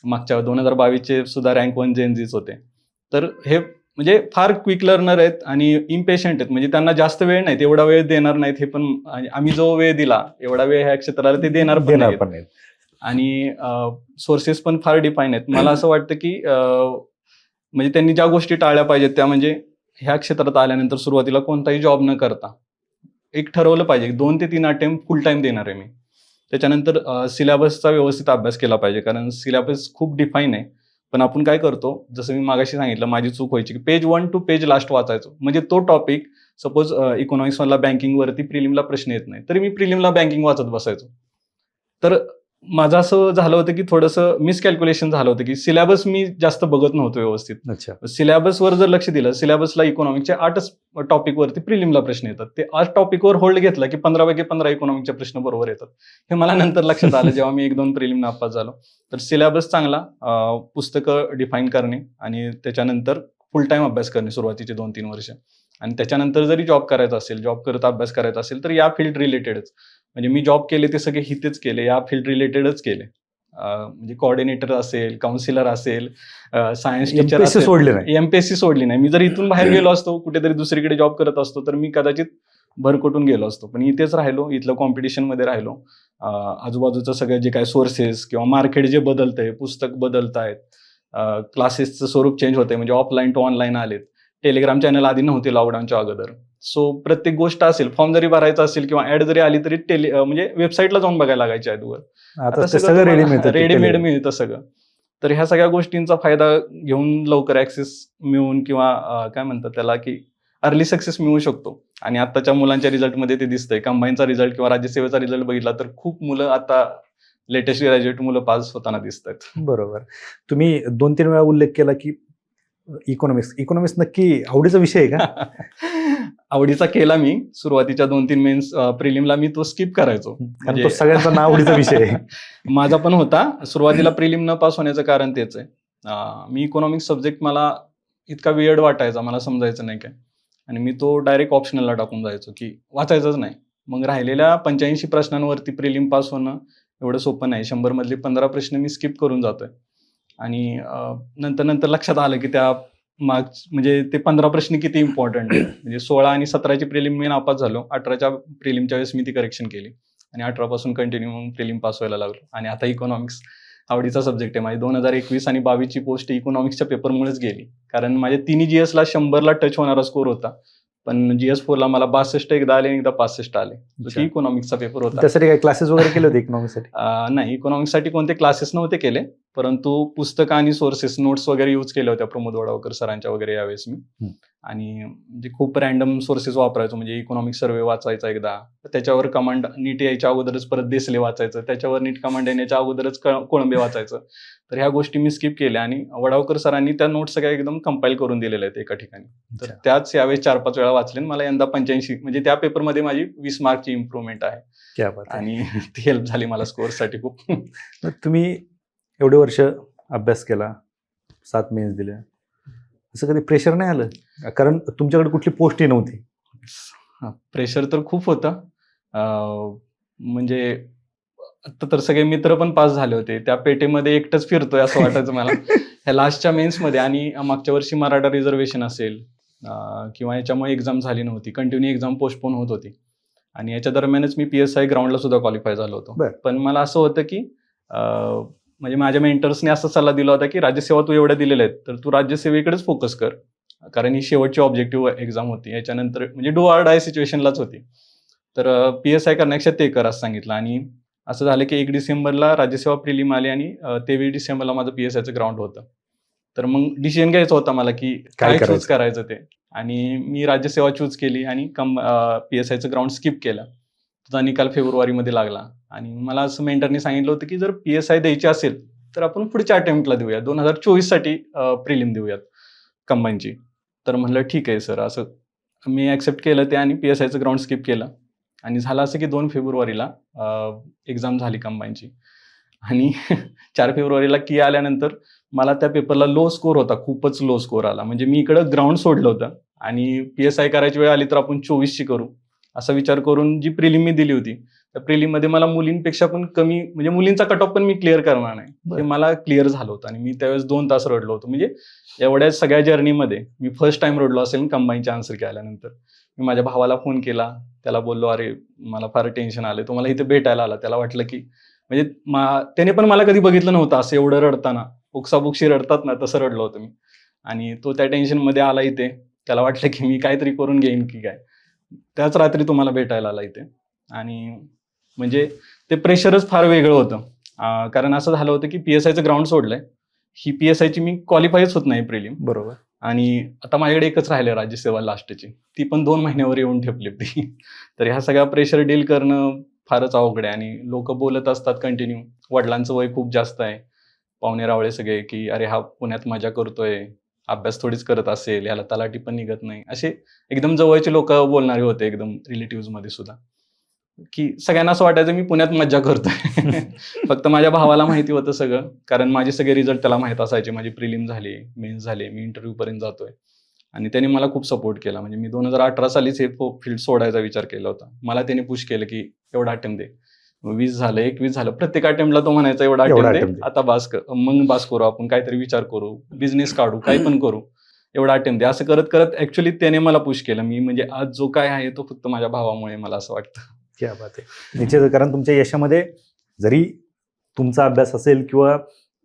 मागच्या 2022चे सुद्धा रँक 1 जेन झीच होते. तर हे म्हणजे फार क्विक लर्नर आहेत आणि इम्पेशंट आहेत. म्हणजे त्यांना जास्त वेळ नाही, एवढा वेळ देणार नाहीत. हे पण आम्ही जो वेळ दिला एवढा वेळ ह्या क्षेत्राला ते देणार पण नाहीत. आणि सोर्सेस पण फार डिफाईन आहेत. मला असं वाटतं की म्हणजे त्यांनी ज्या गोष्टी टाळल्या पाहिजेत त्या म्हणजे ह्या क्षेत्रात आल्यानंतर सुरुवातीला कोणताही जॉब न करता एक ठरवलं पाहिजे 2 ते 3 अटेम्प्ट फुल टाइम देणार आहे मी. त्याच्यानंतर सिलेबसचा व्यवस्थित अभ्यास केला पाहिजे कारण सिलेबस खूप डिफाईन आहे. पण आपण काय करतो, जसं मी मागाशी सांगितलं माझी चूक व्हायची की पेज 1 टू पेज लास्ट वाचायचो. म्हणजे तो टॉपिक सपोज इकॉनॉमिक्स मधला बँकिंगवरती प्रिलिमला प्रश्न येत नाही तरी मी प्रिलिमला बँकिंग वाचत बसायचो. तर माझं असं झालं होतं की थोडंसं मिसकॅल्क्युलेशन झालं होतं की सिलेबस मी जास्त बघत नव्हतो व्यवस्थित. अच्छा. सिलेबसवर जर लक्ष दिलं, सिलेबसला इकॉनॉमिकचे 8च टॉपिकवरती प्रिलिमला प्रश्न येतात. ते 8 टॉपिकवर होल्ड घेतला की 15पैकी 15 इकॉनॉमिकचे प्रश्न बरोबर येतात. हे मला नंतर लक्षात आलं जेव्हा मी 1-2 प्रिलिम नापास झालो. तर सिलेबस चांगला, पुस्तकं डिफाईन करणे आणि त्याच्यानंतर फुल टाइम अभ्यास करणे सुरुवातीचे 2-3 वर्ष. आणि त्याच्यानंतर जरी जॉब करायचा असेल, जॉब करत अभ्यास करायचा असेल तर या फील्ड रिलेटेडच. म्हणजे मी जॉब केले ते सगळे हितेच केले, या फील्ड रिलेटेडच केले. म्हणजे कोऑर्डिनेटर असेल, काउन्सिलर असेल, सायन्स टीचर MPSC सोडले नाही. MPSC सोडली नाही. मी जर इथून बाहेर गेलो असतो, कुठेतरी दुसरीकडे जॉब करत असतो तर मी कदाचित भरकटून गेलो असतो. पण इथेच राहिलो, इथलं कॉम्पिटिशनमध्ये राहिलो. आजूबाजूचं सगळं जे काही सोर्सेस किंवा मार्केट जे बदलतंय, पुस्तक बदलतायत, क्लासेसचं स्वरूप चेंज होतंय म्हणजे ऑफलाईन टू ऑनलाईन आलेत. टेलिग्राम चॅनल आधी नव्हते लॉकडाऊनच्या अगोदर. सो प्रत्येक गोष्ट असेल, फॉर्म जरी भरायचा असेल किंवा ऍड जरी आली तरी म्हणजे वेबसाईटला जाऊन बघायला लागायची ऍडवर. आता ते सगळं रेडीमेड रेडीमेड मिळतं सगळं. तर ह्या सगळ्या गोष्टींचा फायदा घेऊन लवकर ऍक्सेस मिळून किंवा काय म्हणतात त्याला की अर्ली सक्सेस मिळू शकतो. आणि आताच्या मुलांच्या रिझल्टमध्ये ते दिसतंय. कंबाईनचा रिझल्ट किंवा राज्यसेवेचा रिझल्ट बघितला तर खूप मुलं आता लेटेस्ट ग्रॅज्युएट मुलं पास होताना दिसत आहेत. बरोबर. तुम्ही 2-3 वेळा उल्लेख केला की इकॉनॉमिक्स नक्की आवडीचा विषय आहे का? आवडीचा केला मी. सुरुवातीच्या 2-3 मेन्स प्रिलिमला मी तो स्किप करायचो. कारण तो सगळ्यांचा ना आवडीचा विषय आहे. माझा पण होता. सुरुवातीला प्रिलिम न पास होण्याचं कारण तेच आहे. मी इकॉनॉमिक्स सब्जेक्ट मला इतका वियर्ड वाटायचा, मला समजायचं नाही काय. आणि मी तो डायरेक्ट ऑप्शनलला टाकून जायचो की वाचायचंच नाही. मग राहिलेल्या 85 प्रश्नांवरती प्रिलिम पास होणं एवढं सोपं नाही. 100 मधले 15 प्रश्न मी स्किप करून जातोय. आणि नंतर लक्षात आलं की त्या म्हणजे ते 15 प्रश्न किती इम्पॉर्टंट आहे. म्हणजे 16 आणि 17ची प्रिलिम मी नापास झालो. 18च्या प्रिलिमच्या वेळेस मी ती करेक्शन केली आणि 18 पासून कंटिन्यू मग प्रिलिम पास व्हायला लागलो. आणि आता इकॉनॉमिक्स आवडीचा सब्जेक्ट आहे. माझी 2021 आणि 22ची पोस्ट इकॉनॉमिक्सच्या पेपरमुळेच गेली. कारण माझ्या तिन्ही GS ला 100ला टच होणारा स्कोर होता. पण GS4 ला मला 62 एकदा आले आणि एकदा 65 आले. तो इकॉनॉमिक्सचा पेपर होता. त्यासाठी काही क्लासेस वगैरे केले होते इकॉनॉमिक्ससाठी? नाही, इकॉनॉमिक्ससाठी कोणते क्लासेस नव्हते केले, परंतु पुस्तकं आणि सोर्सेस नोट्स वगैरे यूज केल्या होत्या प्रमोद वडावकर सरांच्या वगैरे यावेळेस मी. आणि म्हणजे खूप रॅन्डम सोर्सेस वापरायचो. म्हणजे इकॉनॉमिक सर्वे वाचायचा एकदा, त्याच्यावर कमांड नीट यायच्या अगोदरच परत देसले वाचायचं, त्याच्यावर नीट कमांड येण्याच्या अगोदरच कोळंबे वाचायचं. तर ह्या गोष्टी मी स्किप केल्या आणि वडावकर सरांनी त्या नोट्स सगळ्या एकदम कंपाईल करून दिलेल्या आहेत एका ठिकाणी. तर त्याच यावेळेस 4-5 वेळा वाचले. मला यंदा 85 म्हणजे त्या पेपरमध्ये माझी 20 मार्कची इम्प्रूव्हमेंट आहे. आणि ती हेल्प झाली मला स्कोअरसाठी खूप. तुम्ही एवढे वर्ष अभ्यास केला, 7 मेन्स दिल्या, असं कधी प्रेशर नाही आलं? कारण तुमच्याकडे कुठली पोस्टही नव्हती. प्रेशर तर खूप होतं. म्हणजे आता तर सगळे मित्र पण पास झाले होते. त्या पेटेमध्ये एकटंच फिरतोय असं वाटायचं मला. ह्या लास्टच्या मेन्समध्ये. आणि मागच्या वर्षी मराठा रिझर्वेशन असेल किंवा याच्यामुळे एक्झाम झाली नव्हती, कंटिन्यू एक्झाम पोस्टपोन होत होती. आणि याच्या दरम्यानच मी PSI ग्राउंडला सुद्धा क्वालिफाय झालो होतो. पण मला असं होतं की म्हणजे माझ्या मेंटर्सने असा सल्ला दिला होता की राज्यसेवा तू एवढ्या दिलेल्या आहेत तर तू राज्यसेवेकडेच फोकस कर, कारण ही शेवटची ऑब्जेक्टिव्ह एक्झाम होती. याच्यानंतर म्हणजे डू ऑर डाय सिच्युएशनलाच होती. तर PSI करण्यापेक्षा ते कर असं सांगितलं. आणि असं झालं की 1 डिसेंबरला राज्यसेवा प्रिलिम आली आणि 23 डिसेंबरला माझं PSIचं ग्राउंड होतं. तर मग डिसिजन घ्यायचा होता मला की काय चूज करायचं ते. आणि मी राज्यसेवा चूज केली आणि PSIचं ग्राउंड स्किप केलं. त्याचा निकाल फेब्रुवारीमध्ये लागला. आणि मला असं मेंटरनी सांगितलं होतं की जर PSI द्यायची असेल तर आपण पुढच्या अटेम्प्टला देऊया, 2024 साठी प्रिलिम देऊयात कंबाईनची. तर म्हणलं ठीक आहे सर. असं मी ऍक्सेप्ट केलं ते आणि PSIचं ग्राउंड स्किप केलं. आणि झालं असं की 2 फेब्रुवारीला एक्झाम झाली कंबाईनची. आणि 4 फेब्रुवारीला की आल्यानंतर मला त्या पेपरला लो स्कोर होता, खूपच लो स्कोर आला. म्हणजे मी इकडं ग्राउंड सोडलं होतं आणि PSI करायची वेळ आली तर आपण 24ची करू असा विचार करून जी प्रिलिम मी दिली होती, त्या प्रिलिममध्ये मला मुलींपेक्षा पण कमी, म्हणजे मुलींचा कट ऑफ पण मी क्लिअर करणार नाही हे मला क्लिअर झालं होतं. आणि मी त्यावेळेस 2 तास रडलो होतो. म्हणजे एवढ्या सगळ्या जर्नीमध्ये मी फर्स्ट टाइम रडलो असेल कंबाईनच्या आन्सर केल्यानंतर. मी माझ्या भावाला फोन केला, त्याला बोललो अरे मला फार टेन्शन आलं, तो मला इथे भेटायला आला. त्याला वाटलं की म्हणजे त्याने पण मला कधी बघितलं नव्हतं असं एवढं रडताना, बुक्साबुक्शी रडतात ना तसं रडलो होतं मी. आणि तो त्या टेन्शनमध्ये आला इथे, त्याला वाटलं की मी काहीतरी करून घेईन की काय. त्याच रात्री तुम्हाला भेटायला आला इथे. आणि म्हणजे ते प्रेशरच फार वेगळं होतं. कारण असं झालं होतं की PSIचं ग्राउंड सोडलंय, ही PSIची मी क्वालिफायच होत नाही प्रिलिम. बरोबर. आणि आता माझ्याकडे एकच राहिलं राज्यसेवा लास्टची, ती पण 2 महिन्यावर येऊन ठेपली होती. तर ह्या सगळ्या प्रेशर डील करणं फारच अवघड आहे. आणि लोक बोलत असतात कंटिन्यू, वडिलांचं वय खूप जास्त आहे, पाहुणे रावळे सगळे की अरे हा पुण्यात मजा करतोय, अभ्यास थोडीच करत असेल, ह्याला तलाठी पण निघत नाही, असे एकदम जवळचे लोक बोलणारे होते, एकदम रिलेटिव्ह मध्ये सुद्धा. की सगळ्यांना असं वाटायचं मी पुण्यात मज्जा करतोय. फक्त माझ्या भावाला माहिती होतं सगळं, कारण माझे सगळे रिझल्ट त्याला माहित असायचे. माझी प्रिलिम झाली, मेन्स झाले, मी इंटरव्ह्यू पर्यंत जातोय. आणि त्याने मला खूप सपोर्ट केला. म्हणजे मी 2018 सालीच हे फील्ड सोडायचा विचार केला होता. मला त्याने पुश केलं की एवढा अटेम्प्ट दे. 20 झालं, 21 झालं, प्रत्येक अटेम्प्टला तो म्हणायचा एवढा अटेम्प्ट दे, आता बास कर, मग बास करू, आपण काहीतरी विचार करू, बिझनेस काढू, काही पण करू, एवढा अटेम्प्ट दे. असं करत करत ऍक्च्युअली त्याने मला पुश केलं. मी म्हणजे आज जो काय आहे तो फक्त माझ्या भावामुळे, मला असं वाटतं. क्या बात आहे. निश्चित. कारण तुमच्या यशामध्ये जरी तुमचा अभ्यास असेल किंवा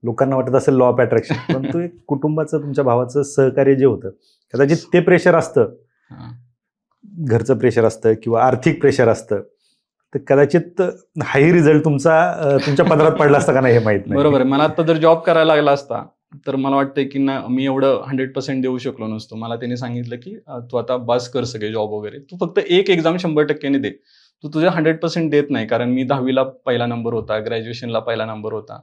लोकांना वाटत असेल लॉ ऑफ अट्रॅक्शन, परंतु एक कुटुंबाचं, तुमच्या भावाचं सहकार्य जे होतं, कदाचित ते प्रेशर असतं घरचं प्रेशर असतं किंवा आर्थिक प्रेशर असतं, तर कदाचित हाही रिझल्ट तुमच्या पदरात पडला असता का नाही हे माहित नाही. बरोबर आहे. मला आता जर जॉब करायला लागला असता तर मला वाटतंय की ना मी एवढं 100% देऊ शकलो नसतो. मला त्यांनी सांगितलं की तू आता बस कर सगळे जॉब वगैरे. तू फक्त एक एक्झाम 100% दे. तू तुझे 100% देत नाही. कारण मी 10वीला पहिला नंबर होता, ग्रॅज्युएशनला पहिला नंबर होता.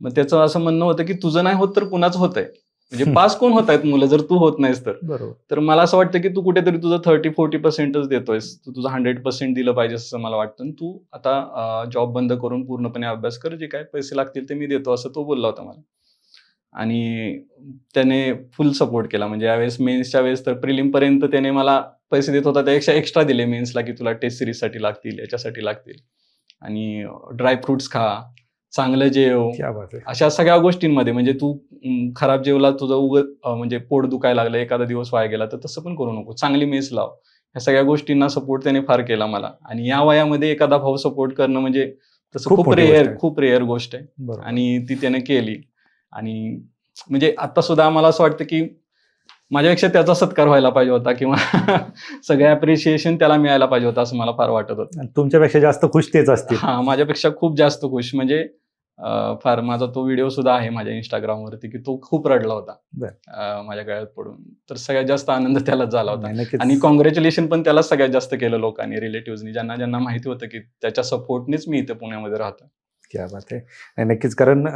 मग त्याचं असं म्हणणं होतं की तुझं नाही होत तर कुणाचं होतंय? म्हणजे पास कोण होत आहेत मुलं जर तू होत नाहीस तर? बरोबर. तर मला असं वाटतं की तू कुठेतरी तुझं 30-40%च देतोयस. तू तुझं 100% दिलं पाहिजेस असं मला वाटतं. आणि तू आता जॉब बंद करून पूर्णपणे अभ्यास कर. जे काही पैसे लागतील ते मी देतो असं तो बोलला होता मला. आणि त्याने फुल सपोर्ट केला. म्हणजे यावेळेस मेन्सच्या वेळेस तर प्रिलिमपर्यंत त्याने मला पैसे देत होता त्यापेक्षा एक्स्ट्रा दिले मेन्सला की तुला टेस्ट सीरीजसाठी लागतील, याच्यासाठी लागतील. आणि ड्राय फ्रुट्स खा, चांगलं जेव. क्या बात आहे. अशा सगळ्या गोष्टींमध्ये म्हणजे तू खराब जेवला तुझं म्हणजे पोट दुखायला लागलं, एखादा दिवस वाया गेला तर तसं पण करू नको. चांगली मेस लाव. ह्या सगळ्या गोष्टींना सपोर्ट त्याने फार केला मला. आणि या वयामध्ये एखादा भाऊ सपोर्ट करणं म्हणजे तसं खूप खूप मोठी गोष्ट आहे. खूप रेअर गोष्ट आहे. बरोबर. आणि ती त्याने केली. आणि म्हणजे आता सुद्धा मला असं वाटतं की माझ्यापेक्षा त्याचा सत्कार व्हायला पाहिजे होता किंवा सगळं अप्रिशिएशन त्याला मिळायला पाहिजे होतं असं मला फार वाटत होतं. आणि तुमच्यापेक्षा जास्त खुश तेच असतील. हां, माझ्यापेक्षा खूप जास्त खुश. म्हणजे फार माझा तो व्हिडिओ सुद्धा आहे माझ्या Instagramवरती की तो खूप रडला होता माझ्या गळ्यात पडून. तर सगळ्यात जास्त आनंद त्यालाच झाला होता. नाही, नक्कीच. आणि कॉंग्रॅच्युलेशन पण त्यालाच सगळ्यात जास्त केलं लोकांनी, रिलेटिव्हजनी, ज्यांना माहिती होतं की त्याच्या सपोर्टनेच मी इथे पुण्यामध्ये राहतोय. क्या बात आहे. नाही, नक्कीच. कारण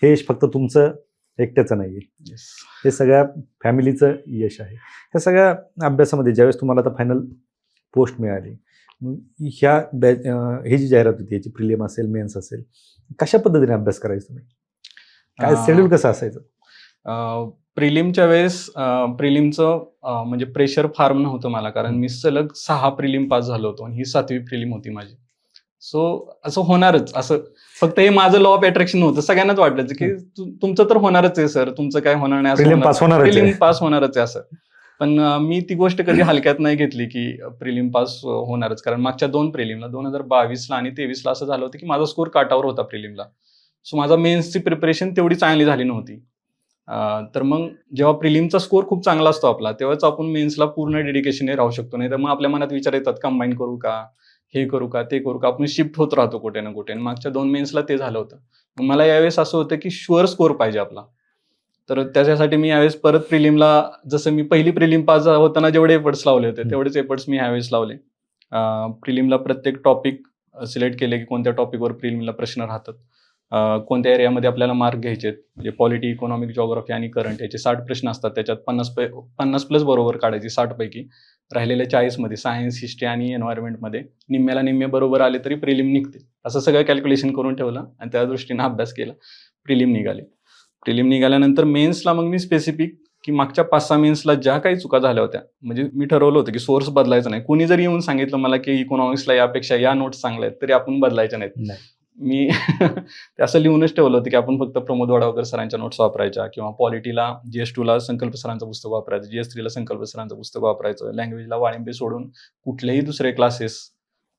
हे यश फक्त तुमचं एकट्याचं नाहीये. येस. हे सगळ्या फॅमिलीचं यश आहे. ह्या सगळ्या अभ्यासामध्ये ज्यावेळेस तुम्हाला आता फायनल पोस्ट मिळाली, मग ही जी जाहिरात होती याची प्रिलिम असेल, मेन्स असेल, कशा पद्धतीने अभ्यास करायचा तुम्ही? काय शेड्यूल कसं असायचं? प्रिलिमच्या वेळेस प्रिलिमचं म्हणजे प्रेशर फार नव्हतं मला, कारण मी सलग 6 प्रिलिम पास झालो होतो आणि ही 7वी प्रिलिम होती माझी. सो असं होणारच, असं फक्त हे माझं लॉ ऑफ अट्रॅक्शन नव्हतं. सगळ्यांनाच वाटायचं की तुमचं तर होणारच आहे सर, तुमचं काय होणार नाही, प्रिलिम पास होणारच आहे. प्रिलिम पास होणारच आहे असं. पण मी ती गोष्ट कधी हलक्यात नाही घेतली की प्रिलिम पास होणारच. कारण मागच्या 2 प्रिलिमला 2022ला आणि 23ला असं झालं होतं की माझा स्कोर काटावर होता प्रिलिमला. सो माझा मेन्सची प्रिपरेशन तेवढी चांगली झाली नव्हती. तर मग जेव्हा प्रिलिमचा स्कोर खूप चांगला असतो आपला, तेव्हाच आपण मेन्सला पूर्ण डेडिकेशनने राहू शकतो. नाही तर मग आपल्या मनात विचार येतात, कंबाईन करू का, हे करू का, ते करू का, आपण शिफ्ट होत राहतो कुठे ना कुठे. आणि मागच्या 2 मेन्सला ते झालं होतं. मग मला यावेळेस असं होतं की शुअर स्कोर पाहिजे आपला. तर त्याच्यासाठी मी यावेळेस परत प्रिलिमला, जसं मी पहिली प्रिलिम पास होताना जेवढे एफर्ट्स लावले होते तेवढेच एफर्ट्स मी यावेळेस लावले. प्रिलिमला प्रत्येक टॉपिक सिलेक्ट केले की कोणत्या टॉपिकवर प्रिलिमला प्रश्न राहतात, कोणत्या एरियामध्ये आपल्याला मार्क घ्यायचे आहेत. म्हणजे पॉलिटी, इकॉनॉमिक, जिओग्राफी आणि करंट याचे 60 प्रश्न असतात. त्याच्यात 50 प्लस बरोबर काढायची 60 पैकी. राहिलेल्या 40 मध्ये सायन्स, हिस्ट्री आणि एन्व्हायरमेंटमध्ये निम्म्याला निम्मे बरोबर आले तरी प्रिलिम निघते. असं सगळं कॅल्क्युलेशन करून ठेवलं आणि त्या दृष्टीने अभ्यास केला. प्रिलिम निघाले. प्रिलिम निघाल्यानंतर मेन्सला मग मी स्पेसिफिक की मागच्या 5-6 मेन्सला ज्या काही चुका झाल्या होत्या, म्हणजे मी ठरवलं होतं की सोर्स बदलायचा नाही. कुणी जरी येऊन सांगितलं मला की इकॉनॉमिक्सला यापेक्षा या नोट्स चांगल्या आहेत, तरी आपण बदलायच्या नाहीत. मी ते असं लिहूनच ठेवलं होतं की आपण फक्त प्रमोद वडावकर सरांच्या नोट्स वापरायच्या, किंवा पॉलिटीला GS2ला संकल्प सरांचं पुस्तक वापरायचं, GS3ला संकल्प सरांचं पुस्तक वापरायचं, लँग्वेजला वाळिंबे सोडून कुठलेही दुसरे क्लासेस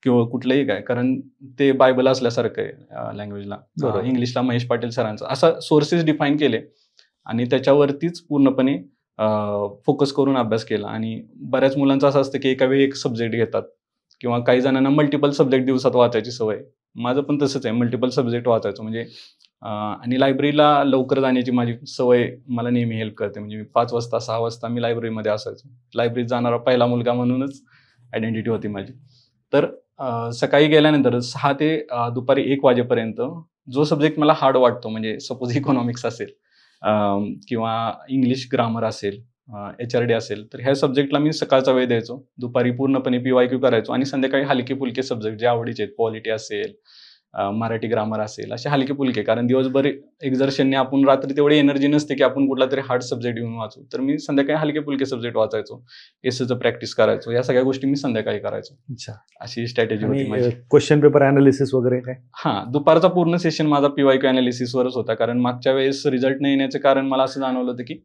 किंवा कुठलंही काय, कारण ते बायबल असल्यासारखं आहे लँग्वेजला. इंग्लिशला महेश पाटील सरांचं, असं सोर्सेस डिफाईन केले आणि त्याच्यावरतीच पूर्णपणे फोकस करून अभ्यास केला. आणि बऱ्याच मुलांचं असं असतं की एका वेळी एक सब्जेक्ट घेतात, किंवा काही जणांना मल्टिपल सब्जेक्ट दिवसात वाचायची सवय. माझं पण तसंच आहे, मल्टिपल सब्जेक्ट वाचायचो. म्हणजे आणि लायब्ररीला लवकर जाण्याची माझी सवय मला नेहमी हेल्प करते. म्हणजे मी 5 वाजता 6 वाजता मी लायब्ररीमध्ये असायचो. लायब्ररीत जाणारा पहिला मुलगा म्हणूनच आयडेंटिटी होती माझी. तर सकाळी गेल्यानंतर 6 ते दुपारी 1 वाजेपर्यंत जो सब्जेक्ट मला हार्ड वाटतो, म्हणजे सपोज इकॉनॉमिक्स असेल किंवा इंग्लिश ग्रामर असेल, HRD असेल, तर ह्या सब्जेक्टला मी सकाळचा वेळ द्यायचो. दुपारी पूर्णपणे PYQ करायचो आणि संध्याकाळी हलके फुलके सब्जेक्ट जे आवडीचे आहेत, पॉलिटी असेल, मराठी ग्रामर असेल, असे हलके फुलके. कारण दिवसभर एक्झर्शनने आपण रात्री तेवढी एनर्जी नसते की आपण कुठला तरी हार्ड सब्जेक्ट घेऊन वाचू. तर मी संध्याकाळी हलके फुलके सब्जेक्ट वाचायचो, एसचं प्रॅक्टिस करायचो. या सगळ्या गोष्टी मी संध्याकाळी करायचो. अच्छा, अशी स्ट्रॅटेजी होती माझी. क्वेश्चन पेपर अनालिसिस वगैरे काय? हां, दुपारचा पूर्ण सेशन माझा PYQ अनालिसिसवरच होता. कारण मागच्या वेळेस रिझल्ट न येण्याचं कारण मला असं जाणवलं होतं की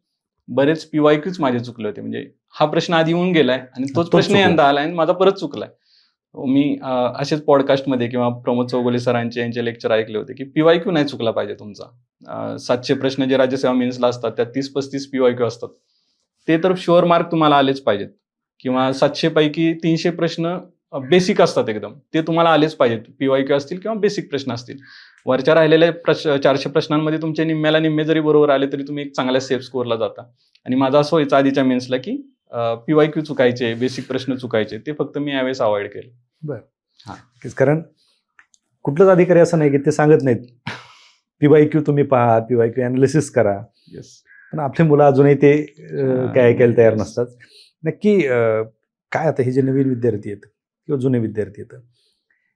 बरेच PYQच माझे चुकले होते. म्हणजे हा प्रश्न आधी येऊन गेलाय आणि तोच प्रश्न यंदा आलाय आणि माझा परत चुकलाय. मी असेच पॉडकास्टमध्ये किंवा प्रमोद चौगुले सरांचे यांचे लेक्चर ऐकले होते की PYQ नाही चुकला पाहिजे तुमचा. 700 प्रश्न जे राज्यसेवा मेन्सला असतात त्यात 30-35 PYQ असतात. ते तर शुअर मार्क तुम्हाला आलेच पाहिजेत. किंवा 700 पैकी 300 प्रश्न बेसिक असतात एकदम, ते तुम्हाला आलेच पाहिजेत. PYQ असतील किंवा बेसिक प्रश्न असतील. वरच्या राहिलेल्या 400 प्रश्नांमध्ये तुमचे निम्म्याला निम्मे जरी बरोबर आले तरी तुम्ही एक चांगल्या सेफ स्कोअरला जाता. आणि माझा असं व्हायचं आधीच्या मेन्सला की PYQ चुकायचे, बेसिक प्रश्न चुकायचे, ते फक्त मी यावेळेस अवॉइड केले. कारण कुठलाच अधिकारी असं नाही की ते सांगत नाहीत PYQ तुम्ही पहा, PYQ अनालिसिस करा. येस. पण आपली मुलं अजूनही ते काय ऐकायला तयार नसतात. नक्की काय आता हे जे नवीन विद्यार्थी आहेत किंवा जुने विद्यार्थी आहेत,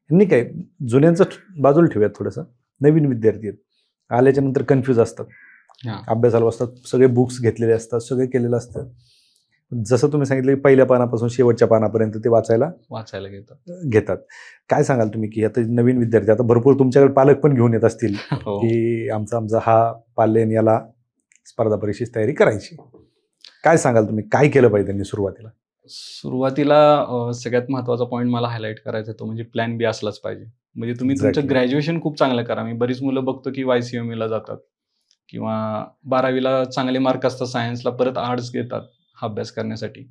यांनी काय जुन्यांचं बाजूला ठेवूयात थोडंसं. नवीन विद्यार्थी आहेत, आल्याच्या नंतर कन्फ्यूज असतात, अभ्यासाला बसतात, सगळे बुक्स घेतलेले असतात, सगळे केलेलं असतं. जसं तुम्ही सांगितलं की पहिल्या पानापासून शेवटच्या पानापर्यंत ते वाचायला घेतात. काय सांगाल तुम्ही की आता नवीन विद्यार्थी, आता भरपूर तुमच्याकडे पालक पण घेऊन येत असतील की आमचा हा पाल्यन याला स्पर्धा परीक्षेची तयारी करायची, काय सांगाल तुम्ही, काय केलं पाहिजे त्यांनी सुरुवातीला? सगळ्यात महत्त्वाचा पॉईंट मला हायलाईट करायचा तो म्हणजे प्लॅन बी असलाच पाहिजे. म्हणजे तुम्ही तुमचं ग्रॅज्युएशन खूप चांगलं करा. मी बरीच मुलं बघतो की YCME ला जातात किंवा 12वीला चांगले मार्क असतात सायन्सला, परत आर्ट्स घेतात हा अभ्यास करण्यासाठी.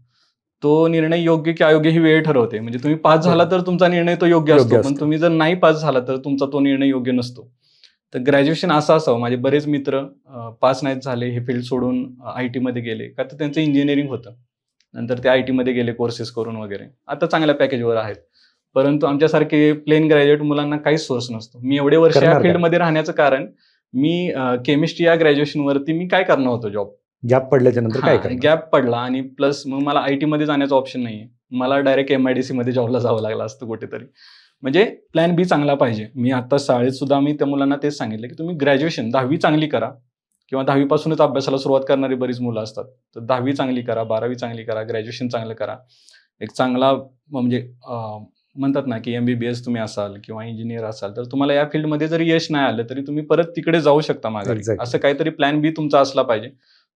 तो निर्णय योग्य की अयोग्य ही वेळ ठरवते. म्हणजे तुम्ही पास झाला तर तुमचा निर्णय तो योग्य असतो, पण तुम्ही जर नाही पास झाला तर तुमचा तो निर्णय योग्य नसतो. तर ग्रॅज्युएशन असं असावं. माझे बरेच मित्र पास नाहीत झाले, हे फील्ड सोडून IT मध्ये गेले, का तर त्यांचं इंजिनिअरिंग होतं, नंतर ते IT मध्ये गेले कोर्सेस करून वगैरे, आता चांगल्या पॅकेजवर आहेत. परंतु आमच्यासारखे प्लेन ग्रॅज्युएट मुलांना काहीच सोर्स नसतो. मी एवढे वर्ष या फील्डमध्ये राहण्याचं कारण मी केमिस्ट्री या ग्रॅज्युएशनवरती मी काय करणार होतो जॉब. गॅप पडल्याच्या नंतर काय गॅप पडला आणि प्लस मग मला IT मध्ये जाण्याचा ऑप्शन नाहीये. मला डायरेक्ट MIDC मध्ये जॉबला जावं लागलं असतं कुठेतरी. म्हणजे प्लॅन बी चांगला पाहिजे. मी आता शाळेत सुद्धा मी त्या मुलांना तेच सांगितलं की तुम्ही ग्रॅज्युएशन 10वी चांगली करा किंवा 10वी पासूनच अभ्यासाला सुरुवात करणारी बरीच मुलं असतात. तर 10वी चांगली करा, 12वी चांगली करा, ग्रॅज्युएशन चांगलं करा. एक चांगला म्हणजे म्हणतात ना की MBBS तुम्ही असाल किंवा इंजिनियर असाल तर तुम्हाला या फील्डमध्ये जरी यश नाही आलं तरी तुम्ही परत तिकडे जाऊ शकता माघारी. असं काहीतरी प्लॅन बी तुमचा असला पाहिजे.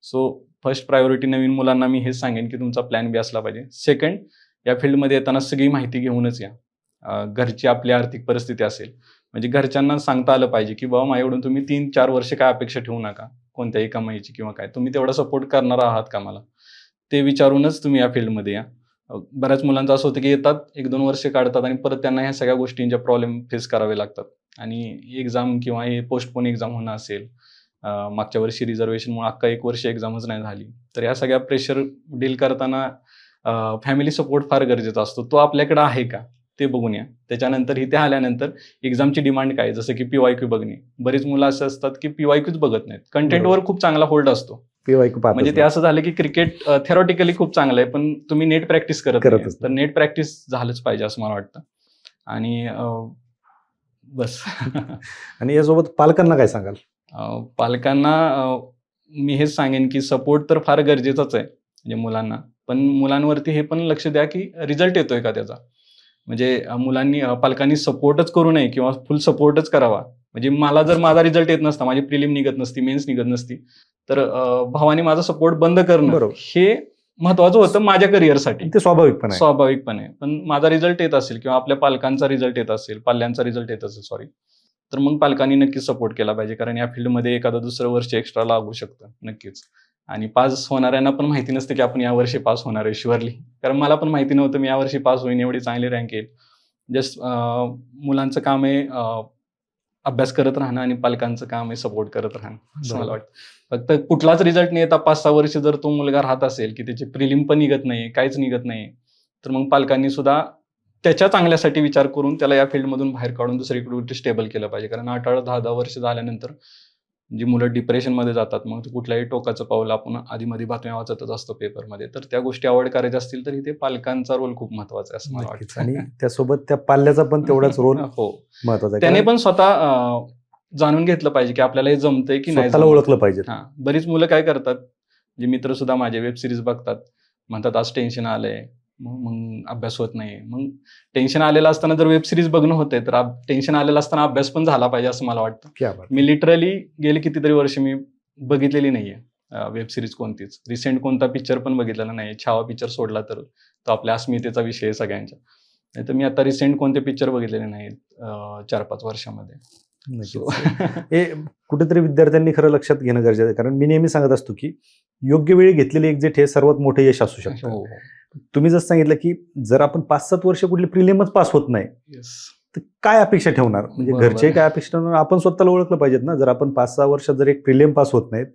सो फर्स्ट प्रायोरिटी नवीन मुलांना मी हेच सांगेन की तुमचा प्लॅन बी असला पाहिजे. सेकंड, या फील्डमध्ये येताना सगळी माहिती घेऊनच या. घरची आपली आर्थिक परिस्थिती असेल, म्हणजे घरच्यांना सांगता आलं पाहिजे की बाबा माझ्याकडून तुम्ही 3-4 वर्ष काय अपेक्षा ठेवू नका कोणत्याही कमाईची किंवा काय, तुम्ही तेवढा सपोर्ट करणार आहात का मला, ते विचारूनच तुम्ही या फील्डमध्ये या. बऱ्याच मुलांचं असं होतं की येतात, 1-2 वर्ष काढतात आणि परत त्यांना ह्या सगळ्या गोष्टींच्या प्रॉब्लेम फेस करावे लागतात. आणि एक्झाम किंवा हे पोस्टपोन एक्झाम होणं असेल, मागच्या वर्षी रिझर्वेशनमुळे अख्खा 1 वर्ष एक्झामच नाही झाली, तर ह्या सगळ्या प्रेशर डील करताना फॅमिली सपोर्ट फार गरजेचा असतो. तो आपल्याकडे आहे का ते बघून या. त्याच्यानंतर इथे आल्यानंतर एक्झामची डिमांड काय, जसं की PYQ बघणे. बरीच मुलं असं असतात की PYQच बघत नाहीत. कंटेंटवर खूप चांगला होल्ड असतो. म्हणजे ते असं झालं की क्रिकेट थेरॉटिकली खूप चांगलं आहे, पण तुम्ही नेट प्रॅक्टिस करत नाही. तर नेट प्रॅक्टिस झालंच पाहिजे असं मला वाटतं. आणि बस. आणि यासोबत पालकांना काय सांगाल? पालकांना मी हेच सांगेन की सपोर्ट तर फार गरजेचाच आहे म्हणजे मुलांना, पण मुलांवरती हे पण लक्ष द्या की रिझल्ट येतोय का त्याचा. म्हणजे पालकांनी सपोर्टच करू नये किंवा फुल सपोर्टच करावा. म्हणजे मला जर माझा रिझल्ट येत नसता, माझी प्रिलिम निघत नसती, मेन्स निघत नसती, तर भावाने माझा सपोर्ट बंद करणं हे महत्वाचं होतं माझ्या करिअरसाठी. ते स्वाभाविकपणे. पण माझा रिझल्ट येत असेल किंवा आपल्या पालकांचा रिझल्ट येत असेल, पाल्यांचा रिझल्ट येत असेल तर मग पालकांनी नक्कीच सपोर्ट केला पाहिजे. कारण या फील्डमध्ये एखादं दुसरं वर्ष एक्स्ट्रा लागू शकतं नक्कीच. आणि पास होणाऱ्यांना पण माहिती नसते की आपण यावर्षी पास होणार आहे शुअरली. कारण मला पण माहिती नव्हतं मी यावर्षी पास होईन, एवढी चांगली रँक येईल. जस्ट मुलांचं काम आहे अभ्यास करत राहणं आणि पालकांचं काम आहे सपोर्ट करत राहणं असं मला वाटतं. फक्त कुठलाच रिझल्ट नाही येता 5-6 वर्ष जर तो मुलगा राहत असेल की त्याची प्रिलिम पण निघत नाही, काहीच निघत नाही, तर मग पालकांनी सुद्धा त्याच्या चांगल्यासाठी विचार करून त्याला या फील्डमधून बाहेर काढून दुसरीकडे स्टेबल केलं पाहिजे. कारण 8-10 वर्ष झाल्यानंतर जी मुलं डिप्रेशनमध्ये जातात, मग कुठल्याही टोकाचं पाऊल आपण आधीमध्ये बातम्या वाचतच असतो पेपरमध्ये, तर त्या गोष्टी अवॉइड करायच्या असतील तर इथे पालकांचा रोल खूप महत्वाचा आहे असं मला वाटतं. आणि त्यासोबत त्या पाल्याचा पण तेवढाच रोल महत्वाचा आहे. त्याने पण स्वतः जाणून घेतलं पाहिजे की आपल्याला हे जमतंय की नाही, स्वतःला ओळखलं पाहिजे. बरीच मुलं काय करतात, जे मित्र सुद्धा माझे वेब सिरीज बघतात, म्हणतात आज टेन्शन आलंय, मग अभ्यास होत नाही. मग टेन्शन आलेलं असताना जर वेब सिरीज बघणं होतंय तर टेन्शन आलेलं असताना अभ्यास पण झाला पाहिजे असं मला वाटतं. मी लिटरली गेले कितीतरी वर्ष मी बघितलेली नाहीये वेब सिरीज कोणतीच. रिसेंट कोणता पिक्चर पण बघितलेला नाही. छावा पिक्चर सोडला तर तो आपल्या अस्मितेचा विषय आहे सगळ्यांच्या. नाही तर मी आता रिसेंट कोणते पिक्चर बघितलेले नाहीत 4-5 वर्षामध्ये. हे कुठेतरी विद्यार्थ्यांनी खरं लक्षात घेणं गरजेचं आहे. कारण मी नेहमी सांगत असतो की योग्य वेळी घेतलेली एक्झिट हे सर्वात मोठं यश असू शकतं. तुम्ही जसं सांगितलं की जर आपण 5-7 वर्ष कुठली प्रिलिमच पास होत नाही येस. तर काय अपेक्षा ठेवणार, म्हणजे बरोबर घरचे आहे. काय अपेक्षा ठेवणार, आपण स्वतःला ओळखलं पाहिजेत ना. जर आपण 5-6 वर्षात जर एक प्रिलियम पास होत नाहीत,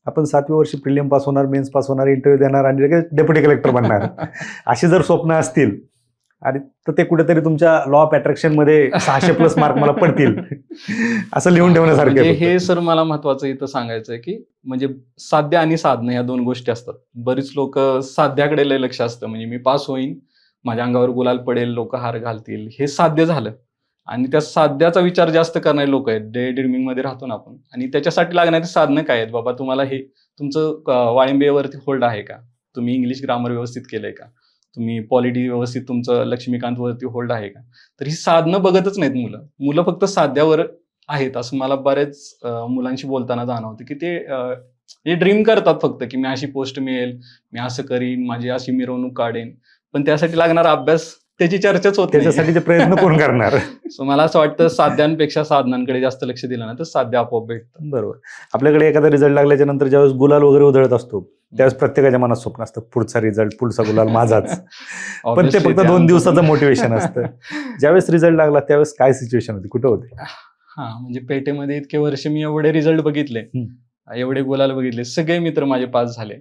आपण 7व्या वर्षी प्रिलियम पास होणार, मेन्स पास होणार, इंटरव्ह्यू देणार आणि लगेच डेप्युटी कलेक्टर बनणार. अशी जर स्वप्न असतील आणि तर ते कुठेतरी तुमच्या लॉ ऑफ अट्रॅक्शन मध्ये 600+ मार्क मला पडतील असं लिहून ठेवण्यासारखं म्हणजे आहे हे फक्त. सर मला महत्वाचं इथं सांगायचं आहे की म्हणजे साध्य आणि साधनं ह्या दोन गोष्टी असतात. बरीच लोक साध्याकडे लय लक्ष असतं, म्हणजे मी पास होईन, माझ्या अंगावर गुलाल पडेल, लोक हार घालतील, हे साध्य झालं. आणि त्या साध्याचा विचार जास्त करणारे लोक आहेत, डे ड्रीमिंग मध्ये राहतो ना आपण. आणि त्याच्यासाठी लागणारी साधनं काय आहेत बाबा, तुम्हाला हे तुमचं वाळिंबेवरती होल्ड आहे का, तुम्ही इंग्लिश ग्रामर व्यवस्थित केलंय का, तुम्ही पॉलिटी व्यवस्थित तुमचं लक्ष्मीकांत वरती होल्ड आहे का. तर ही साधनं बघतच नाहीत मुलं फक्त साध्यावर आहेत. असं मला बरेच मुलांशी बोलताना जाणवतं की ते ड्रीम करतात फक्त की मी अशी पोस्ट मिळेल, मी असं करीन, माझी अशी मिरवणूक काढेन, पण त्यासाठी लागणारा अभ्यास त्याची चर्चाच होत नाही. त्याच्यासाठीचे प्रयत्न कोण करणार? सो मला असं वाटतं साध्यांपेक्षा साधनांकडे जास्त लक्ष दिलं ना तर साध्य आपोआप भेटतं. बरोबर. आपल्याकडे एखादा रिझल्ट लागल्याच्या नंतर ज्यावेळेस गुलाल वगैरे उधळत असतो त्यावेळेस प्रत्येकाच्या मनात स्वप्न असतं, पुढचा रिझल्ट, पुढचा गुलाल माझाच. पण ते Obviously फक्त 2 आमचं- दिवसाचं मोटिवेशन असतं. ज्यावेळेस रिझल्ट लागला त्यावेळेस काय सिच्युएशन होती, कुठं होते? हा, म्हणजे पेठेमध्ये इतके वर्ष मी एवढे रिझल्ट बघितले, एवढे गुलाल बघितले, सगळे मित्र माझे पास झाले.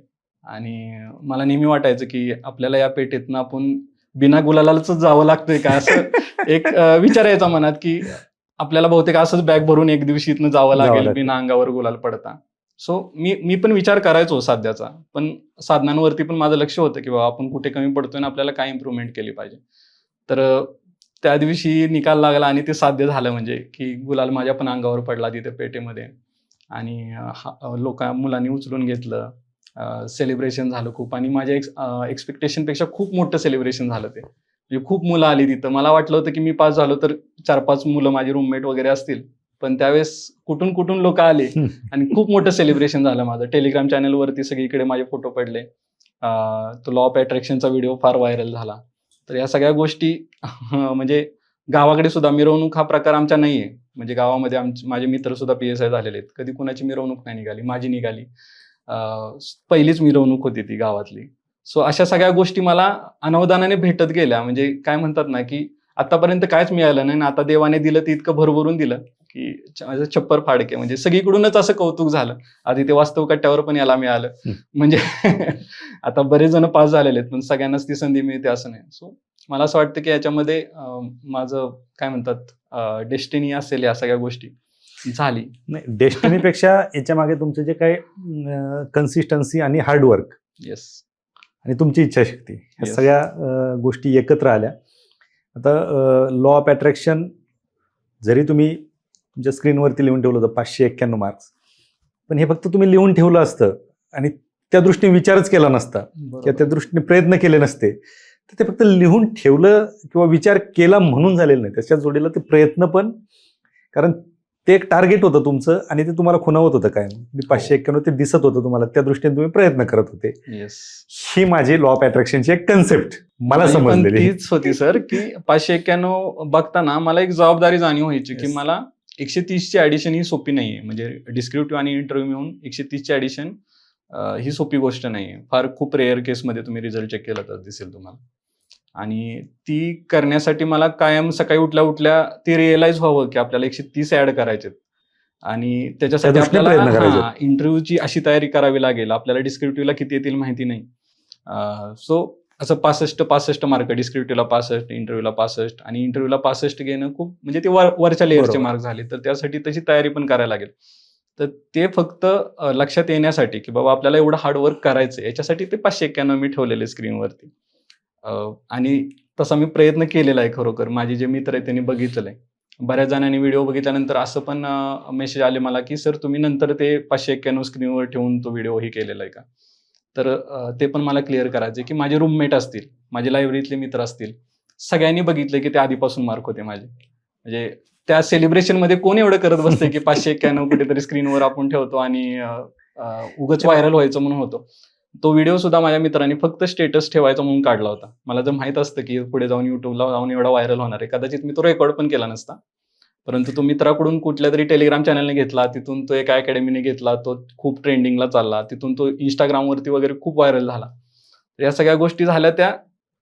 आणि मला नेहमी वाटायचं की आपल्याला या पेठेतनं आपण बिना गुलालाच जावं लागतंय का, असं एक विचार यायचा मनात की आपल्याला बहुतेक असंच बॅग भरून एक दिवशी इथनं जावं लागेल बिना अंगावर गुलाल पडता. सो मी पण विचार करायचो साध्याचा, पण साधनांवरती पण माझं लक्ष होतं की बाबा आपण कुठे कमी पडतोय ना, आपल्याला काय इम्प्रूव्हमेंट केली पाहिजे. तर त्या दिवशी निकाल लागला आणि ते साध्य झालं, म्हणजे की गुलाल माझ्या पण अंगावर पडला तिथे पेठेमध्ये. आणि मुलांनी उचलून घेतलं, सेलिब्रेशन झालं खूप. आणि माझ्या एक्सपेक्टेशनपेक्षा खूप मोठं सेलिब्रेशन झालं ते. म्हणजे खूप मुलं आली तिथं. मला वाटलं होतं की मी पास झालो तर 4-5 मुलं माझे रूममेट वगैरे असतील, पण त्यावेळेस कुठून कुठून लोक आले आणि खूप मोठं सेलिब्रेशन झालं माझं. टेलिग्राम चॅनलवरती सगळीकडे माझे फोटो पडले. तो लॉ ऑफ अट्रॅक्शनचा व्हिडिओ फार व्हायरल झाला. तर या सगळ्या गोष्टी म्हणजे गावाकडे सुद्धा मिरवणूक हा प्रकार आमच्या नाहीये. म्हणजे गावामध्ये माझे मित्र सुद्धा PSI झालेले आहेत. कधी कुणाची मिरवणूक नाही निघाली, माझी निघाली. पहिलीच मिरवणूक होती ती गावातली. सो अशा सगळ्या गोष्टी मला अनावधानाने भेटत गेल्या. म्हणजे काय म्हणतात ना की आतापर्यंत कायच मिळालं नाही ना, आता देवाने दिलं ते इतकं भरभरून दिलं की छप्पर फाडके. म्हणजे सगळीकडूनच असं कौतुक झालं. आधी ते वास्तव कट्ट्यावर पण याला मिळालं. म्हणजे आता बरेच जण पास झालेले आहेत, पण सगळ्यांनाच ती संधी मिळते असं नाही. सो मला असं वाटतं की याच्यामध्ये माझं काय म्हणतात डेस्टिनी असेल, या सगळ्या गोष्टी झाली. नाही, डेस्टिनीपेक्षा याच्या मागे तुमचं जे काय कन्सिस्टन्सी आणि हार्डवर्क येस. आणि तुमची इच्छाशक्ती, ह्या Yes. सगळ्या गोष्टी एकत्र आल्या. आता लॉ ऑफ अट्रॅक्शन जरी तुम्ही तुमच्या स्क्रीनवरती लिहून ठेवलं होतं 591 मार्क्स, पण हे फक्त तुम्ही लिहून ठेवलं असतं आणि त्या दृष्टीने विचारच केला नसता किंवा त्या दृष्टीने प्रयत्न केले नसते, तर ते फक्त लिहून ठेवलं किंवा विचार केला म्हणून झालेलं नाही. त्याच्या जोडीला ते प्रयत्न पण, कारण ते एक टार्गेट होतं तुमचं आणि ते तुम्हाला खुणावत होतं काय. मी 591 ते दिसत होतं तुम्हाला, त्या दृष्टीने तुम्ही प्रयत्न करत होते. येस. ही माझी लॉ ऑफ अट्रॅक्शनची एक कन्सेप्ट मला पण समजलेली. तीच होती सर की 591 बघताना मला एक जबाबदारी जाणीव व्हायची की Yes. मला 130ची ऍडिशन ही सोपी नाहीये. म्हणजे डिस्क्रिप्टिव्ह आणि इंटरव्ह्यू मिळून 130ची ऍडिशन ही सोपी गोष्ट नाहीये. फार खूप रेअर केसमध्ये तुम्ही रिझल्ट चेक केला तर दिसेल तुम्हाला. आणि ती करण्यासाठी मला कायम सकाळी उठल्या ते रिअलाइज व्हावं की आपल्याला 130 ऍड करायचे आणि त्याच्यासाठी त्या दृष्टीने आपल्याला प्रयत्न करायचे. इंटरव्ह्यूची अशी तयारी करावी लागेल. आपल्याला डिस्क्रिप्टिव्हला किती येतील माहिती नाही. सो असं 65 मार्क, डिस्क्रिप्टिव्हला 65, इंटरव्ह्यूला 65 आणि इंटरव्ह्यूला 65 घेणं खूप, म्हणजे ते वरच्या लेअरचे बरोबर. मार्क झाले. तर त्यासाठी तशी तयारी पण करायला लागेल. तर ते फक्त लक्षात येण्यासाठी की बाबा आपल्याला एवढं हार्डवर्क करायचं, याच्यासाठी ते 591 मी ठेवलेले स्क्रीनवरती. आणि तसा मी प्रयत्न केलेला आहे खरोखर. माझे जे मित्र आहेत त्यांनी बघितलेलं आहे. बऱ्याच जणांनी व्हिडिओ बघितल्यानंतर असं पण मेसेज आले मला की सर तुम्ही नंतर ते 591 स्क्रीनवर ठेवून तो व्हिडिओ ही केलेला आहे का. तर ते पण मला क्लिअर करायचं की माझे रूममेट असतील, माझे लायब्ररीतले मित्र असतील, सगळ्यांनी बघितले की ते आधीपासून मार्क होते माझे. म्हणजे त्या सेलिब्रेशन मध्ये कोण एवढं करत बसते की 591 कुठेतरी स्क्रीनवर आपण ठेवतो आणि उगाच व्हायरल व्हायचं म्हणून होतो. तो व्हिडिओ सुद्धा माझ्या मित्रांनी फक्त स्टेटस ठेवायचा म्हणून काढला होता. मला जर माहित असतं की पुढे जाऊन युट्यूबला जाऊन एवढा व्हायरल होणार आहे, कदाचित मी तो रेकॉर्ड पण केला नसता. परंतु तो मित्राकडून कुठल्या तरी टेलिग्राम चॅनलने घेतला, तिथून तो एका अकॅडमीने घेतला, तो खूप ट्रेंडिंगला चालला, तिथून तो इंस्टाग्रामवरती वगैरे खूप व्हायरल झाला. तर या सगळ्या गोष्टी झाल्या त्या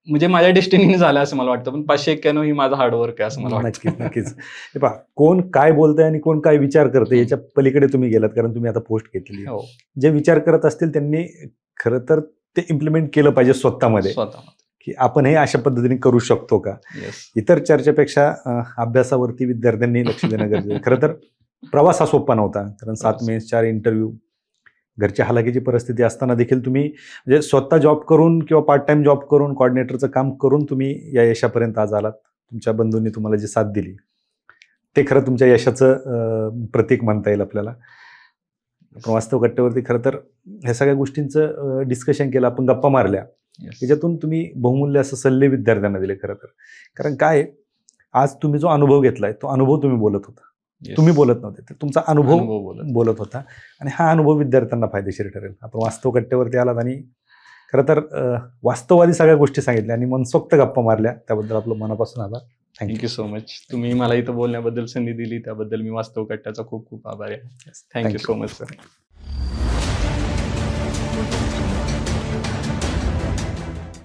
म्हणजे माझ्या डेस्टिनीने झाल्या असं मला वाटतं. पण 591 ही माझं हार्डवर्क आहे असं मला वाटतं. नक्कीच नक्कीच. हे पहा, कोण काय बोलतंय आणि कोण काय विचार करतंय याच्या पलीकडे तुम्ही गेलात, कारण तुम्ही आता पोस्ट घेतली. हो, जे विचार करत असतील त्यांनी खरं तर ते इम्प्लिमेंट केलं पाहिजे स्वतःमध्ये, स्वतः. की आपण हे अशा पद्धतीने करू शकतो का. येस. इतर चर्चेपेक्षा अभ्यासावरती विद्यार्थ्यांनी लक्ष देणं गरजेचं आहे. खरं तर प्रवास हा सोपा नव्हता, कारण 7 मेन्स 4 इंटरव्ह्यू, घरची हालाकीची परिस्थिती असताना देखील तुम्ही म्हणजे स्वतः जॉब करून किंवा पार्ट टाइम जॉब करून कॉर्डिनेटरचं काम करून तुम्ही या यशापर्यंत आज आलात. तुमच्या बंधूंनी तुम्हाला जी साथ दिली ते खरं तुमच्या यशाचं प्रतीक म्हणता येईल आपल्याला. आपण वास्तव कट्ट्यावरती खरं तर ह्या सगळ्या गोष्टींचं डिस्कशन केलं, आपण गप्पा मारल्या, Yes. त्याच्यातून तुम्ही बहुमूल्य असं सल्ले विद्यार्थ्यांना दिले खरं तर. कारण काय आहे, आज तुम्ही जो अनुभव घेतलाय तो अनुभव तुम्ही बोलत होता. Yes. तुम्ही बोलत नव्हते, तर तुमचा अनुभव बोलत. बोलत होता आणि हा अनुभव विद्यार्थ्यांना फायदेशीर ठरेल. आपण वास्तव कट्ट्यावरती आलात आणि खरं तर वास्तववादी सगळ्या गोष्टी सांगितल्या आणि मनसोक्त गप्पा मारल्या, त्याबद्दल आपलं मनापासून आभार. Thank you so much. तुम्ही मला इथं बोलण्याबद्दल संधी दिली त्याबद्दल मी वास्तव कट्ट्याचा खूप खूप आभारी आहे. Thank you so much sir.